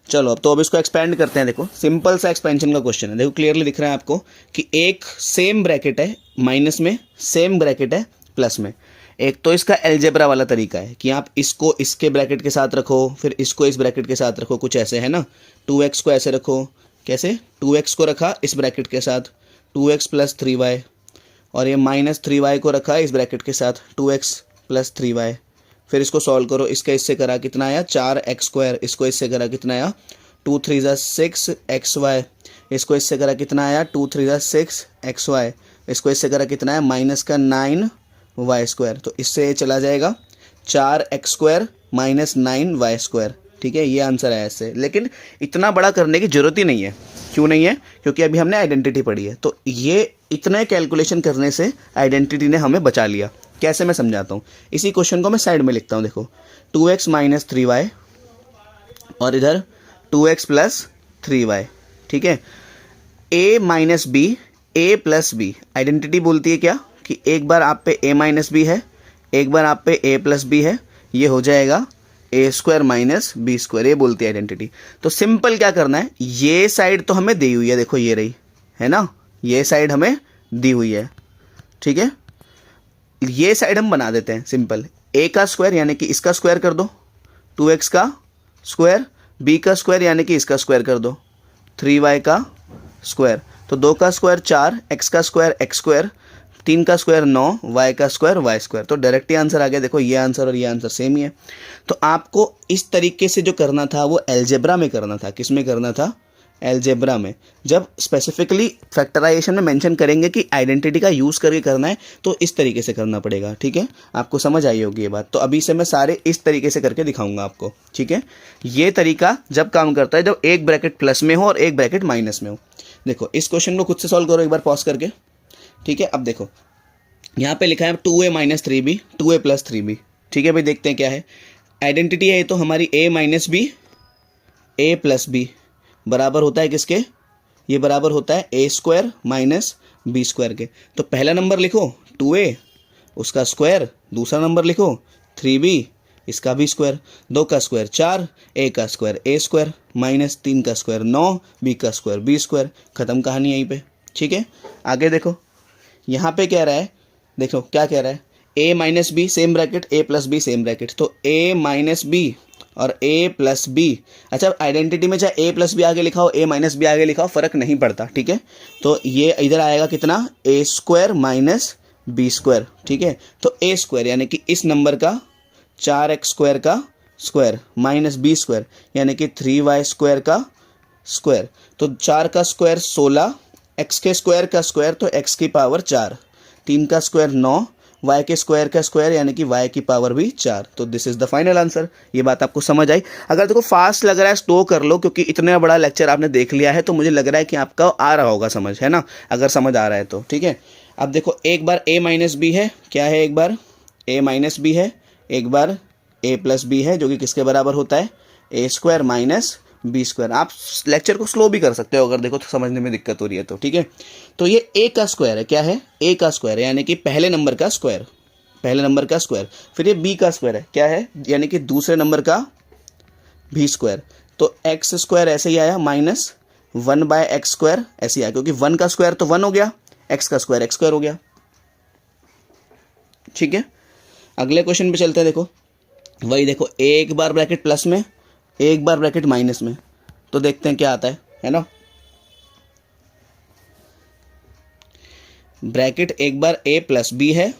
S2: चलो अब इसको एक्सपेंड करते हैं। देखो सिंपल सा एक्सपेंशन का क्वेश्चन है। देखो क्लियरली दिख रहा है आपको कि एक सेम ब्रैकेट है माइनस में, सेम ब्रैकेट है प्लस में। एक तो इसका एलजेब्रा वाला तरीका है कि आप इसको इसके ब्रैकेट के साथ रखो, फिर इसको इस ब्रैकेट के साथ रखो, कुछ ऐसे है ना। 2x को ऐसे रखो, कैसे 2x को रखा इस ब्रैकेट के साथ 2x प्लस 3y, और ये माइनस 3y को रखा इस ब्रैकेट के साथ 2x प्लस 3y। फिर इसको सॉल्व करो, इसका इससे करा कितना आया 4x स्क्वायर, इसको इससे करा कितना आया 2 3 6xy, इसको इससे करा कितना आया 2 3 6xy, इसको इससे करा कितना है माइनस का 9y स्क्वायर। तो इससे ये चला जाएगा 4x square minus 9y square. ठीक है, ये आंसर है इससे। लेकिन इतना बड़ा करने की ज़रूरत ही नहीं है। क्यों नहीं है? क्योंकि अभी हमने आइडेंटिटी पढ़ी है। तो ये इतने कैलकुलेशन करने से आइडेंटिटी ने हमें बचा लिया। कैसे, मैं समझाता हूँ। इसी क्वेश्चन को मैं साइड में लिखता हूँ। देखो 2x माइनस 3y और इधर 2x प्लस 3y। ठीक है, a minus b, a plus b. Identity बोलती है क्या कि एक बार आप पे a माइनस बी है, एक बार आप पे a प्लस बी है, ये हो जाएगा ए स्क्वायर माइनस बी स्क्वायर, ये बोलती है आइडेंटिटी। तो सिंपल क्या करना है, ये साइड तो हमें दी हुई है, देखो ये रही है ना, ये साइड हमें दी हुई है। ठीक है, ये साइड हम बना देते हैं सिंपल। a का स्क्वायर यानी कि इसका स्क्वायर कर दो, 2x का स्क्वायर, b का स्क्वायर यानी कि इसका स्क्वायर कर दो, 3y का स्क्वायर। तो 2 का स्क्वायर 4, x का स्क्वायर x स्क्वायर, 3 का स्क्वायर 9, y का स्क्वायर y स्क्वायर। तो डायरेक्ट ही आंसर आ गया। देखो ये आंसर और ये आंसर सेम ही है। तो आपको इस तरीके से जो करना था वो एलजेब्रा में करना था। किस में करना था? एलजेब्रा में। जब स्पेसिफिकली फैक्टराइजेशन में मेंशन करेंगे कि आइडेंटिटी का यूज़ करके करना है, तो इस तरीके से करना पड़ेगा। ठीक है, आपको समझ आई होगी ये बात। तो अभी से मैं सारे इस तरीके से करके दिखाऊंगा आपको। ठीक है, ये तरीका जब काम करता है जब एक ब्रैकेट प्लस में हो और एक ब्रैकेट माइनस में हो। देखो इस क्वेश्चन को खुद से सॉल्व करो एक बार पॉज करके। ठीक है, अब देखो यहाँ पे लिखा है 2a minus 3b 2a plus 3b। ठीक है भाई, देखते हैं क्या है। आइडेंटिटी है तो हमारी a minus b, a plus b बराबर होता है किसके? ये बराबर होता है a square minus b square के। तो पहला नंबर लिखो 2a, उसका स्क्वायर, दूसरा नंबर लिखो 3b, इसका भी स्क्वायर। 2 का स्क्वायर 4, a का स्क्वायर a स्क्वायर माइनस 3 का स्क्वायर 9, b का स्क्वायर b स्क्वायर। ख़त्म कहानी यहीं पे। ठीक है, आगे देखो यहाँ पे कह रहा है, देखो क्या कह रहा है, a minus B same bracket, a plus B same bracket. तो a माइनस बी और a प्लस बी। अच्छा, आइडेंटिटी में चाहे a प्लस बी आगे लिखा हो, a माइनस बी आगे लिखा हो, फ़र्क नहीं पड़ता। ठीक है, तो ये इधर आएगा कितना, a square minus b square. ठीक है, तो a स्क्वायर यानी कि इस नंबर का 4x स्क्वायर का स्क्वायर माइनस बी स्क्वायर यानी कि 3y स्क्वायर का स्क्वायर। तो 4 का स्क्वायर 16, x के स्क्वायर का स्क्वायर तो x की पावर 4, 3 का स्क्वायर 9, y के स्क्वायर का स्क्वायर यानी कि y की पावर भी 4। तो this is the final answer. ये बात आपको समझ आई? अगर देखो फास्ट लग रहा है स्टो कर लो, क्योंकि इतना बड़ा लेक्चर आपने देख लिया है तो मुझे लग रहा है कि आपका आ रहा होगा समझ, है ना, अगर समझ आ रहा है तो। ठीक है, अब देखो एक बार a माइनस बी है, क्या है, एक बार a माइनस बी है, एक बार a प्लस बी है, जो कि किसके बराबर होता है, a square minus b square. आप लेक्चर को स्लो भी कर सकते हो अगर देखो तो समझने में दिक्कत हो रही है तो, ठीक है। तो ये ए का स्क्वायर है, क्या है, ए का स्क्वायर है, यानी कि पहले नंबर का स्क्वायर, पहले नंबर का स्क्वायर। फिर ये बी का स्क्वायर है, क्या है, यानी कि दूसरे नंबर का भी स्क्वायर। तो एक्स स्क्वायर ऐसे ही आया माइनस 1/x स्क्वायर ऐसे ही आया, क्योंकि 1 का स्क्वायर तो 1 हो गया, एक्स का स्क्वायर एक्स स्क्वायर हो गया, ठीक है। अगले क्वेश्चन पे चलते हैं। देखो वही देखो, एक बार ब्रैकेट प्लस में, एक बार ब्रैकेट माइनस में, तो देखते हैं क्या आता है ना। ब्रैकेट एक बार a प्लस बी है,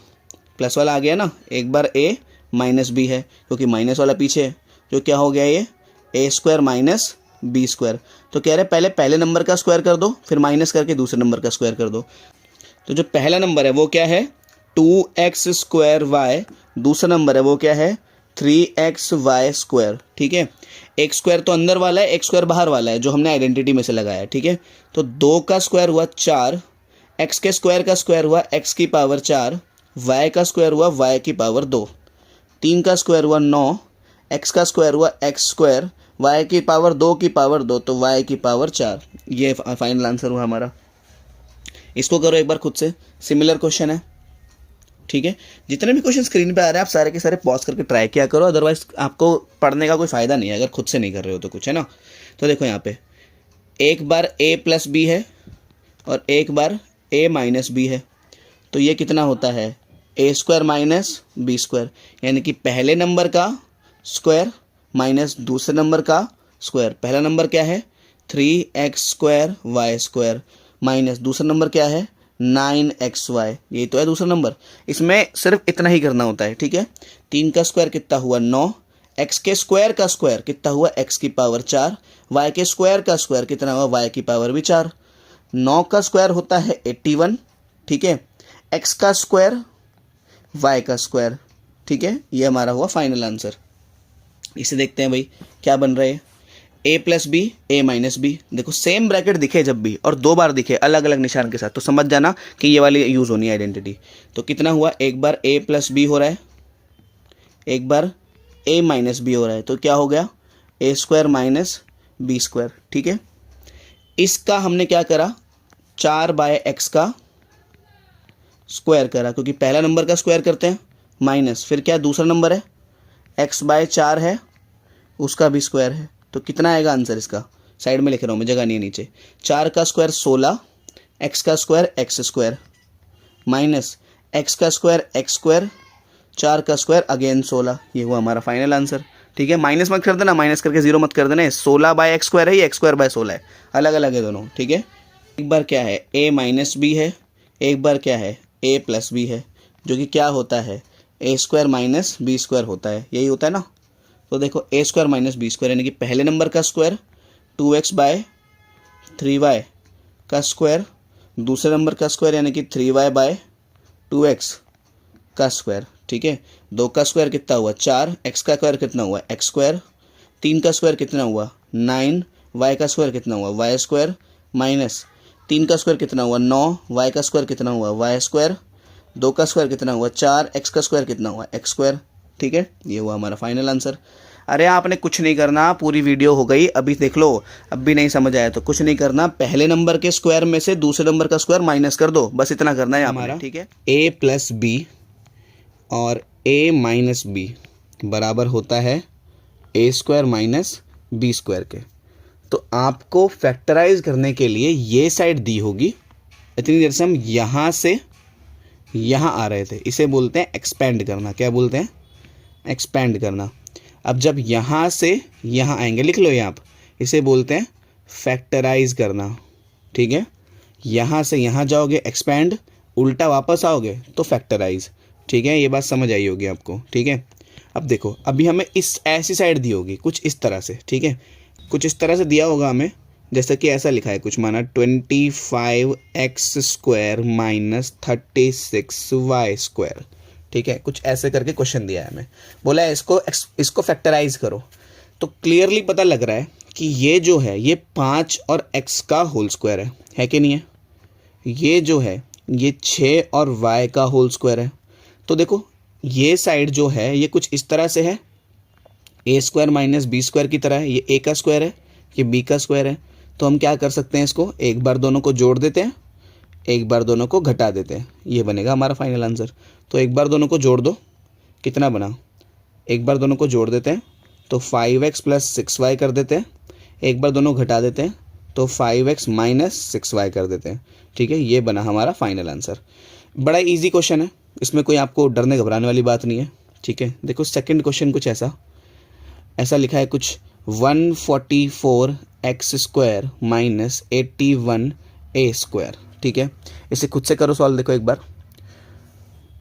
S2: प्लस वाला आ गया ना, एक बार a माइनस बी है क्योंकि माइनस वाला पीछे है, जो क्या हो गया ये a square minus b square. तो कह रहे पहले नंबर का स्क्वायर कर दो, फिर माइनस करके दूसरे नंबर का स्क्वायर कर दो। तो जो पहला नंबर है वो क्या है 2x स्क्वायर y, दूसरा नंबर है वो क्या है 3xy स्क्वायर, ठीक है। एक स्क्वायर तो अंदर वाला है, एक स्क्वायर बाहर वाला है, जो हमने आइडेंटिटी में से लगाया, ठीक है। तो 2 का स्क्वायर हुआ 4, x के स्क्वायर का स्क्वायर हुआ x की पावर 4, y का स्क्वायर हुआ y की पावर 2, 3 का स्क्वायर हुआ 9, x का स्क्वायर हुआ x स्क्वायर, y की पावर 2 की पावर 2, तो y की पावर 4। ये फाइनल आंसर हुआ हमारा। इसको करो एक बार खुद से, सिमिलर क्वेश्चन है, ठीक है। जितने भी क्वेश्चन स्क्रीन पे आ रहे हैं आप सारे के सारे पॉज करके ट्राई किया करो, अदरवाइज आपको पढ़ने का कोई फ़ायदा नहीं है अगर खुद से नहीं कर रहे हो तो कुछ, है ना। तो देखो यहाँ पे एक बार a प्लस बी है और एक बार a माइनस बी है, तो ये कितना होता है a square minus b square, यानी कि पहले नंबर का स्क्वायर माइनस दूसरे नंबर का स्क्वायर। पहला नंबर क्या है 3x square y square, minus दूसरा नंबर क्या है 9xy, यही तो है दूसरा नंबर। इसमें सिर्फ इतना ही करना होता है, ठीक है। 3 का स्क्वायर कितना हुआ 9, x के स्क्वायर का स्क्वायर कितना हुआ x की पावर 4, y के स्क्वायर का स्क्वायर कितना हुआ y की पावर भी 4, 9 का स्क्वायर होता है 81, ठीक है। x का स्क्वायर y का स्क्वायर, ठीक है। ये हमारा हुआ फाइनल आंसर। इसे देखते हैं भाई क्या बन रहा है, a plus b a minus b. देखो सेम ब्रैकेट दिखे जब भी और 2 बार दिखे अलग अलग निशान के साथ, तो समझ जाना कि ये वाली यूज़ होनी है आइडेंटिटी। तो कितना हुआ, एक बार a प्लस बी हो रहा है, एक बार a माइनस बी हो रहा है, तो क्या हो गया a square minus b square, ठीक है। इसका हमने क्या करा 4/x का स्क्वायर करा, क्योंकि पहला नंबर का स्क्वायर करते हैं माइनस, फिर क्या दूसरा नंबर है x/4 है, उसका भी स्क्वायर है, तो कितना आएगा आंसर इसका, साइड में लिख रहा हूँ मैं, जगह नहीं है नीचे। 4 का स्क्वायर 16, x का square x square, minus x का स्क्वायर x स्क्वायर, 4 का स्क्वायर अगेन 16। ये हुआ हमारा फाइनल आंसर, ठीक है। माइनस मत कर देना, माइनस करके 0 मत कर देना, 16/x स्क्वायर है, ये x स्क्वायर बाय 16 है, अलग अलग है दोनों, ठीक है। एक बार क्या है a माइनस बी है, एक बार क्या है a प्लस बी है, जो कि क्या होता है a square minus b square होता है, यही होता है ना। तो देखो a square minus b square यानी कि पहले नंबर का स्क्वायर 2x/3y का स्क्वायर, दूसरे नंबर का स्क्वायर यानी कि 3y/2x का स्क्वायर, ठीक है। 2 का स्क्वायर कितना हुआ 4, x का स्क्वायर कितना हुआ x स्क्वायर, 3 का स्क्वायर कितना हुआ 9, y का स्क्वायर कितना हुआ y स्क्वायर, माइनस 3 का स्क्वायर कितना हुआ 9, y का स्क्वायर कितना हुआ y स्क्वायर, 2 का स्क्वायर कितना हुआ 4, x का स्क्वायर कितना हुआ x स्क्वायर, ठीक है। ये हुआ हमारा फाइनल आंसर। अरे आपने कुछ नहीं करना, पूरी वीडियो हो गई, अभी देख लो, अब भी नहीं समझ आया तो कुछ नहीं करना, पहले नंबर के स्क्वायर में से दूसरे नंबर का स्क्वायर माइनस कर दो, बस इतना करना है हमारा, ठीक है। a प्लस बी और a माइनस बी बराबर होता है a square minus b square के। तो आपको फैक्टराइज करने के लिए ये साइड दी होगी, इतनी देर से हम यहाँ से यहाँ आ रहे थे, इसे बोलते हैं एक्सपेंड करना। क्या बोलते हैं, एक्सपेंड करना। अब जब यहाँ से यहाँ आएंगे, लिख लो ये आप, इसे बोलते हैं फैक्टराइज करना, ठीक है। यहाँ से यहाँ जाओगे एक्सपेंड, उल्टा वापस आओगे तो फैक्टराइज, ठीक है। ये बात समझ आई होगी आपको, ठीक है। अब देखो अभी हमें इस ऐसी साइड दी होगी कुछ इस तरह से, ठीक है, कुछ इस तरह से दिया होगा हमें, जैसा कि ऐसा लिखा है कुछ, माना 25x square minus 36y square, ठीक है। कुछ ऐसे करके क्वेश्चन दिया है हमें, बोला है इसको फैक्टराइज करो। तो क्लियरली पता लग रहा है कि ये जो है ये 5 और x का होल स्क्वायर है कि नहीं है। ये जो है ये 6 और y का होल स्क्वायर है। तो देखो ये साइड जो है ये कुछ इस तरह से है, a square minus b square की तरह है, ये a का स्क्वायर है, ये b का स्क्वायर है। तो हम क्या कर सकते हैं, इसको एक बार दोनों को जोड़ देते हैं, एक बार दोनों को घटा देते हैं, ये बनेगा हमारा फाइनल आंसर। तो एक बार दोनों को जोड़ दो, कितना बना, एक बार दोनों को जोड़ देते हैं तो 5x प्लस 6y कर देते हैं, एक बार दोनों घटा देते हैं तो 5x माइनस 6y कर देते हैं। ठीक है, ये बना हमारा फाइनल आंसर। बड़ा इजी क्वेश्चन है, इसमें कोई आपको डरने घबराने वाली बात नहीं है। ठीक है, देखो सेकंड क्वेश्चन कुछ ऐसा लिखा है कुछ 144x square minus 81a square. ठीक है, इसे खुद से करो सॉल्व, देखो एक बार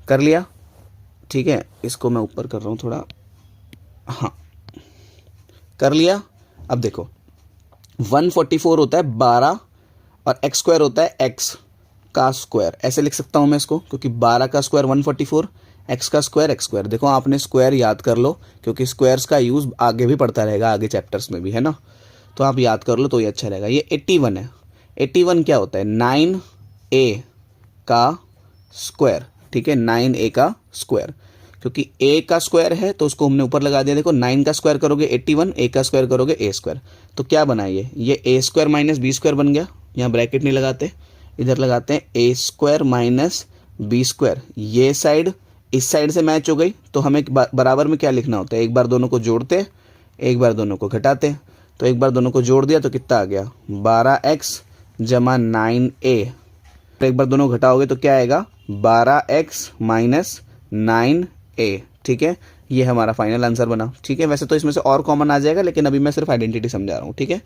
S2: कर लिया। ठीक है, इसको मैं ऊपर कर रहा हूँ थोड़ा, हाँ कर लिया। अब देखो 144 होता है 12 और x स्क्वायर होता है x का स्क्वायर, ऐसे लिख सकता हूँ मैं इसको, क्योंकि 12 का स्क्वायर 144, x का स्क्वायर x स्क्वायर। देखो आपने स्क्वायर याद कर लो, क्योंकि स्क्वायर्स का यूज़ आगे भी पड़ता रहेगा, आगे चैप्टर्स में भी, है ना, तो आप याद कर लो तो ये अच्छा रहेगा। ये 81 है, 81 क्या होता है, 9a का स्क्वायर। ठीक है, 9a का स्क्वायर, क्योंकि a का स्क्वायर है तो उसको हमने ऊपर लगा दिया। देखो 9 का स्क्वायर करोगे 81, a का स्क्वायर करोगे a स्क्वायर, तो क्या बना ये a square minus b square बन गया। यहाँ ब्रैकेट नहीं लगाते, इधर लगाते हैं a square minus b square. ये साइड इस साइड से मैच हो गई, तो हमें बराबर में क्या लिखना होता है, एक बार दोनों को जोड़ते, एक बार दोनों को घटाते। तो एक बार दोनों को जोड़ दिया तो कितना आ गया, 12x जमा 9a। एक बार दोनों घटाओगे तो क्या आएगा, 12x माइनस 9a। ठीक है, ये हमारा फाइनल आंसर बना। ठीक है, वैसे तो इसमें से और कॉमन आ जाएगा, लेकिन अभी मैं सिर्फ आइडेंटिटी समझा रहा हूँ। ठीक है,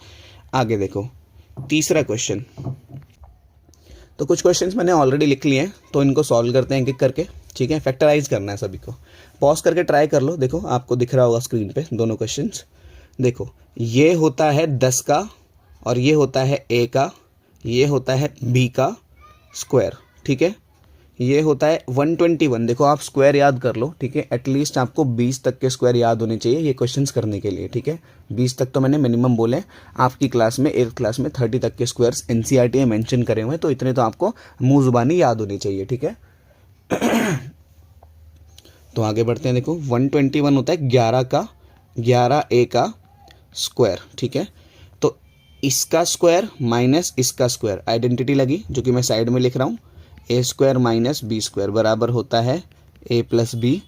S2: आगे देखो तीसरा क्वेश्चन। तो कुछ क्वेश्चंस मैंने ऑलरेडी लिख लिए हैं, तो इनको सॉल्व करते हैं एक एक करके। ठीक है, फैक्टराइज करना है सभी को, पॉज करके ट्राई कर लो। देखो आपको दिख रहा होगा स्क्रीन पे दोनों क्वेश्चंस। देखो ये होता है 10 का और ये होता है a का, ये होता है b का स्क्वायर। ठीक है, ये होता है 121। देखो आप स्क्वायर याद कर लो। ठीक है, एटलीस्ट आपको 20 तक के स्क्वायर याद होने चाहिए ये क्वेश्चंस करने के लिए। ठीक है, 20 तक तो मैंने मिनिमम बोले, आपकी क्लास में 8th क्लास में 30 तक के स्क्वायर्स एनसीईआरटी में मेंशन करे हुए हैं, तो इतने तो आपको मुंह जुबानी याद होनी चाहिए। ठीक है, तो आगे बढ़ते हैं। देखो 121 होता है 11a का स्क्वायर। ठीक है, तो इसका स्क्वायर माइनस इसका स्क्वायर, आइडेंटिटी लगी जो कि मैं साइड में लिख रहा हूँ, a square minus b square बराबर होता है a plus b,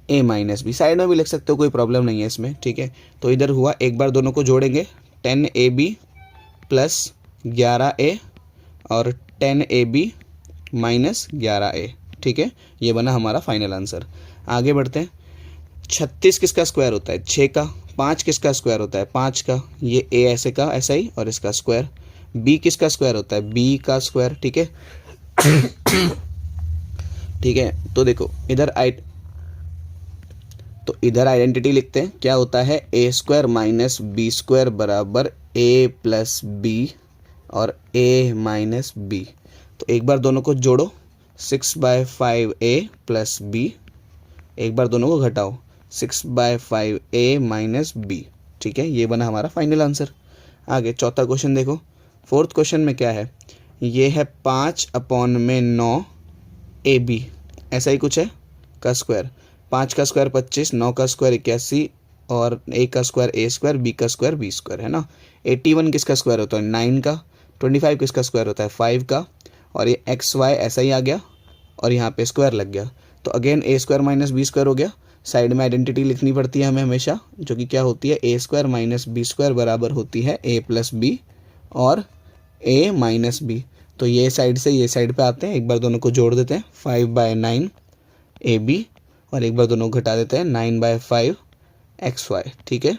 S2: a minus b. Side में भी लिख सकते हो, कोई प्रॉब्लम नहीं है इसमें। ठीक है, तो इधर हुआ, एक बार दोनों को जोड़ेंगे 10ab प्लस 11a और 10ab माइनस 11a। ठीक है, ये बना हमारा फाइनल आंसर। आगे बढ़ते हैं। 36 किसका स्क्वायर होता है, 6 का। 5 किसका स्क्वायर होता है, 5 का। ये a ऐसे का ऐसा ही और इसका स्क्वायर। b किसका स्क्वायर होता है, b का स्क्वायर। ठीक है, ठीक है, तो देखो इधर आइडेंटिटी लिखते हैं, क्या होता है, a square minus b square बराबर a प्लस बी और a माइनस बी। तो एक बार दोनों को जोड़ो, 6/5a प्लस बी, एक बार दोनों को घटाओ, 6/5a माइनस बी। ठीक है, ये बना हमारा फाइनल आंसर। आगे चौथा क्वेश्चन देखो। फोर्थ क्वेश्चन में क्या है, ये है 5/9 ab, ऐसा ही कुछ है, का स्क्वायर। 5 का स्क्वायर 25, 9 का स्क्वायर 81 और a का स्क्वायर a स्क्वायर, b का स्क्वायर b स्क्वायर, है ना। 81 किसका स्क्वायर होता है, 9 का। 25 किसका स्क्वायर होता है, 5 का। और ये एक्स वाई ऐसा ही आ गया और यहाँ पे स्क्वायर लग गया, तो again a square minus b square हो गया। साइड में आइडेंटिटी लिखनी पड़ती है हमें हमेशा, जो कि क्या होती है, a square minus b square बराबर होती है a प्लस बी और a माइनस बी। तो ये साइड से ये साइड पे आते हैं, एक बार दोनों को जोड़ देते हैं, 5/9 ab और एक बार दोनों को घटा देते हैं, 9/5 xy। ठीक है,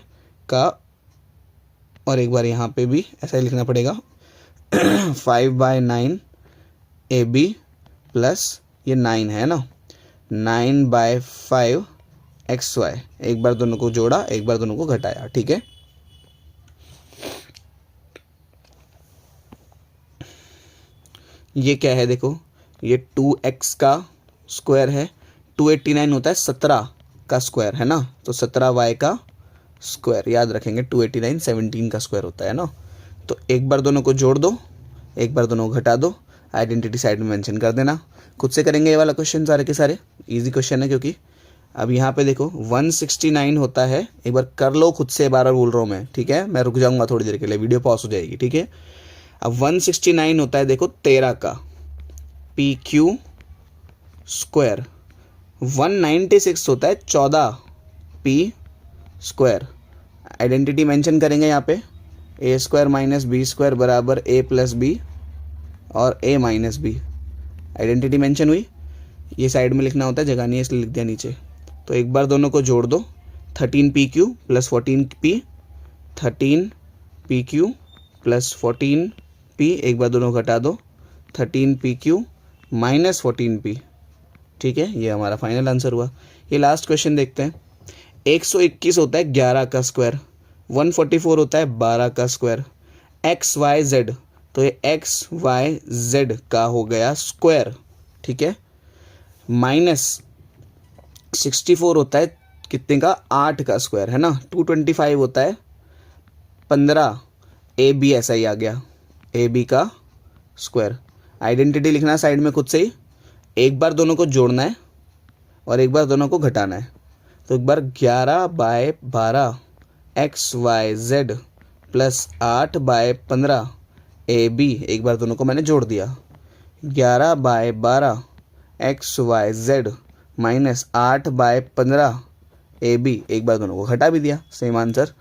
S2: का, और एक बार यहाँ पे भी ऐसा ही लिखना पड़ेगा, 5/9 ab प्लस ये 9 है ना, 9/5 xy। एक बार दोनों को जोड़ा, एक बार दोनों को घटाया। ठीक है, ये क्या है, देखो ये 2x का स्क्वायर है, 289 होता है 17 का स्क्वायर, है ना, तो 17y का स्क्वायर याद रखेंगे, 289 17 का स्क्वायर होता है ना। तो एक बार दोनों को जोड़ दो, एक बार दोनों को घटा दो, आइडेंटिटी साइड में मेंशन कर देना। खुद से करेंगे ये वाला क्वेश्चन सारे के सारे, इजी क्वेश्चन है क्योंकि। अब यहाँ पे देखो 169 होता है, एक बार कर लो खुद से, बार बार बोल रहा हूँ मैं, ठीक है, मैं रुक जाऊँगा थोड़ी देर के लिए, वीडियो पॉज हो जाएगी, ठीक है। अब 169 होता है देखो 13 का पी क्यू स्क्वायर, 196 होता है 14 पी स्क्वायर। आइडेंटिटी मेंशन करेंगे यहाँ पे, ए स्क्वायर माइनस बी स्क्वायर बराबर ए प्लस बी और ए माइनस बी। आइडेंटिटी मेंशन हुई, ये साइड में लिखना होता है, जगह नहीं है इसलिए लिख दिया नीचे। तो एक बार दोनों को जोड़ दो, 13 P Q plus 14 P, 13 P Q plus 14 P, एक बार दोनों को घटा दो, 13 पी क्यू माइनस 14 पी, ठीक है। ये हमारा फाइनल आंसर हुआ। ये लास्ट क्वेश्चन देखते हैं। 121 होता है 11 का स्क्वायर, 144 होता है 12 का स्क्वायर, एक्स वाई जेड, तो ये एक्स वाई जेड का हो गया स्क्वायर, ठीक है। माइनस 64 होता है कितने का, 8 का स्क्वायर है ना। 225 होता है 15, ए बी ऐसा ही आ गया, ए बी का स्क्वायर। आइडेंटिटी लिखना है साइड में खुद से ही, एक बार दोनों को जोड़ना है और एक बार दोनों को घटाना है। तो एक बार 11/12 x y z plus 8/15 a b, एक बार दोनों को मैंने जोड़ दिया, 11/12 x y z minus 8/15 a b, एक बार दोनों को घटा भी दिया, सेम आंसर,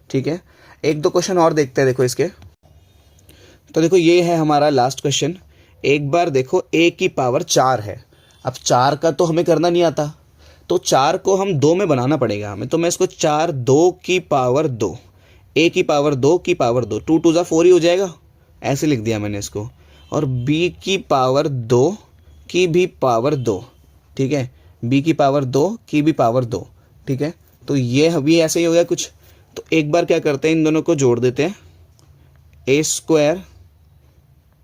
S2: ठीक है। एक दो क्वेश्चन और देखते हैं देखो इसके। तो देखो ये है हमारा लास्ट क्वेश्चन। एक बार देखो a की पावर 4 है, अब 4 का तो हमें करना नहीं आता, तो 4 को हम 2 में बनाना पड़ेगा हमें। तो मैं इसको 4 2 की पावर 2, a की पावर 2 की पावर 2, 2 2 4 ही हो जाएगा, ऐसे लिख दिया मैंने इसको। और b की पावर 2 की भी पावर 2, ठीक है, b की पावर 2 की भी पावर 2, ठीक है। तो ये अभी ऐसे ही हो गया कुछ। तो एक बार क्या करते हैं, इन दोनों को जोड़ देते हैं, ए स्क्वायर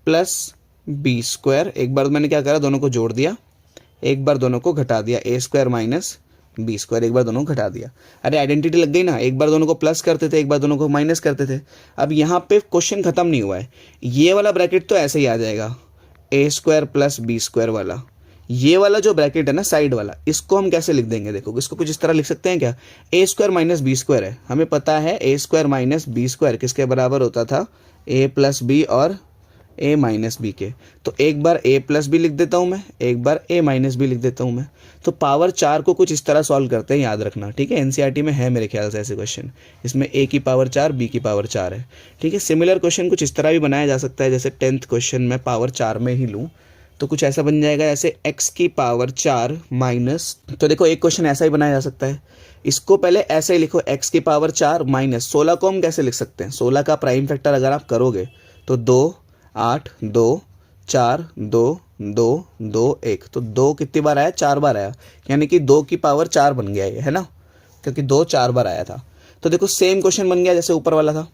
S2: प्लस बी स्क्वायर, एक बार मैंने क्या करा, दोनों को जोड़ दिया, एक बार दोनों को घटा दिया, ए स्क्वायर माइनस बी स्क्वायर, एक बार दोनों को घटा दिया। अरे आइडेंटिटी लग गई ना, एक बार दोनों को प्लस करते थे, एक बार दोनों को माइनस करते थे। अब यहाँ पे क्वेश्चन खत्म नहीं हुआ है, ये वाला ब्रैकेट तो ऐसे ही आ जाएगा, ए स्क्वायर प्लस बी स्क्वायर वाला। ये वाला जो ब्रैकेट है ना साइड वाला, इसको हम कैसे लिख देंगे, देखो इसको कुछ इस तरह लिख सकते हैं क्या, ए स्क्वायर माइनस बी स्क्वायर है, हमें पता है a square minus b square किसके बराबर होता था, ए प्लस बी और ए माइनस बी के। तो एक बार ए प्लस बी लिख देता हूँ मैं, एक बार ए माइनस बी लिख देता हूँ मैं। तो पावर 4 को कुछ इस तरह सॉल्व करते हैं, याद रखना, ठीक है। एनसीईआरटी में है मेरे ख्याल से ऐसे क्वेश्चन, इसमें ए की पावर 4 बी की पावर 4 है, ठीक है। सिमिलर क्वेश्चन कुछ इस तरह भी बनाया जा सकता है, जैसे 10th क्वेश्चन में पावर 4 में ही लूँ तो कुछ ऐसा बन जाएगा, जैसे x की पावर 4 माइनस, तो देखो एक क्वेश्चन ऐसा ही बनाया जा सकता है, इसको पहले ऐसे ही लिखो, x की पावर 4 माइनस 16 को हम कैसे लिख सकते हैं, 16 का प्राइम फैक्टर अगर आप करोगे तो 2 8 2 4 2 2 2 1, तो 2 कितनी बार आया, 4 बार आया, यानी कि 2 की पावर 4 बन गया ये, है ना, क्योंकि 2 4 बार आया था। तो देखो सेम क्वेश्चन बन गया जैसे ऊपर वाला था,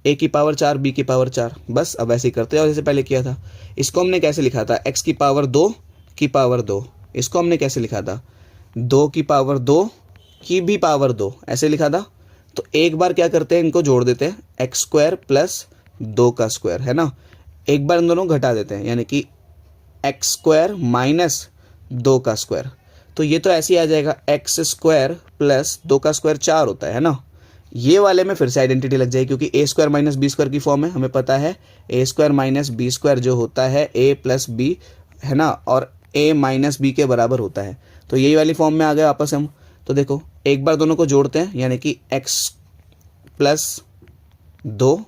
S2: a की पावर 4 b की पावर 4, बस अब ऐसे ही करते हैं और जैसे पहले किया था। इसको हमने कैसे लिखा था, x की पावर 2 की पावर 2, इसको हमने कैसे लिखा था, 2 की पावर 2 की भी पावर 2, ऐसे लिखा था। तो एक बार क्या करते हैं, इनको जोड़ देते हैं, एक्स स्क्वायर प्लस 2 का स्क्वायर, है ना, एक बार इन दोनों घटा देते हैं, यानी कि एक्स स्क्वायर माइनस 2 का स्क्वायर। तो ये तो ऐसे ही आ जाएगा, एक्स स्क्वायर प्लस 2 का स्क्वायर 4 होता है ना। ये वाले में फिर से आइडेंटिटी लग जाएगी, क्योंकि ए स्क्वायर माइनस बी स्क्वायर की फॉर्म है, हमें पता है a square minus b square जो होता है ए प्लस बी, है ना, और ए माइनस बी के बराबर होता है। तो यही वाली फॉर्म में आ गए वापस हम। तो देखो एक बार दोनों को जोड़ते हैं, यानी कि एक्स प्लस 2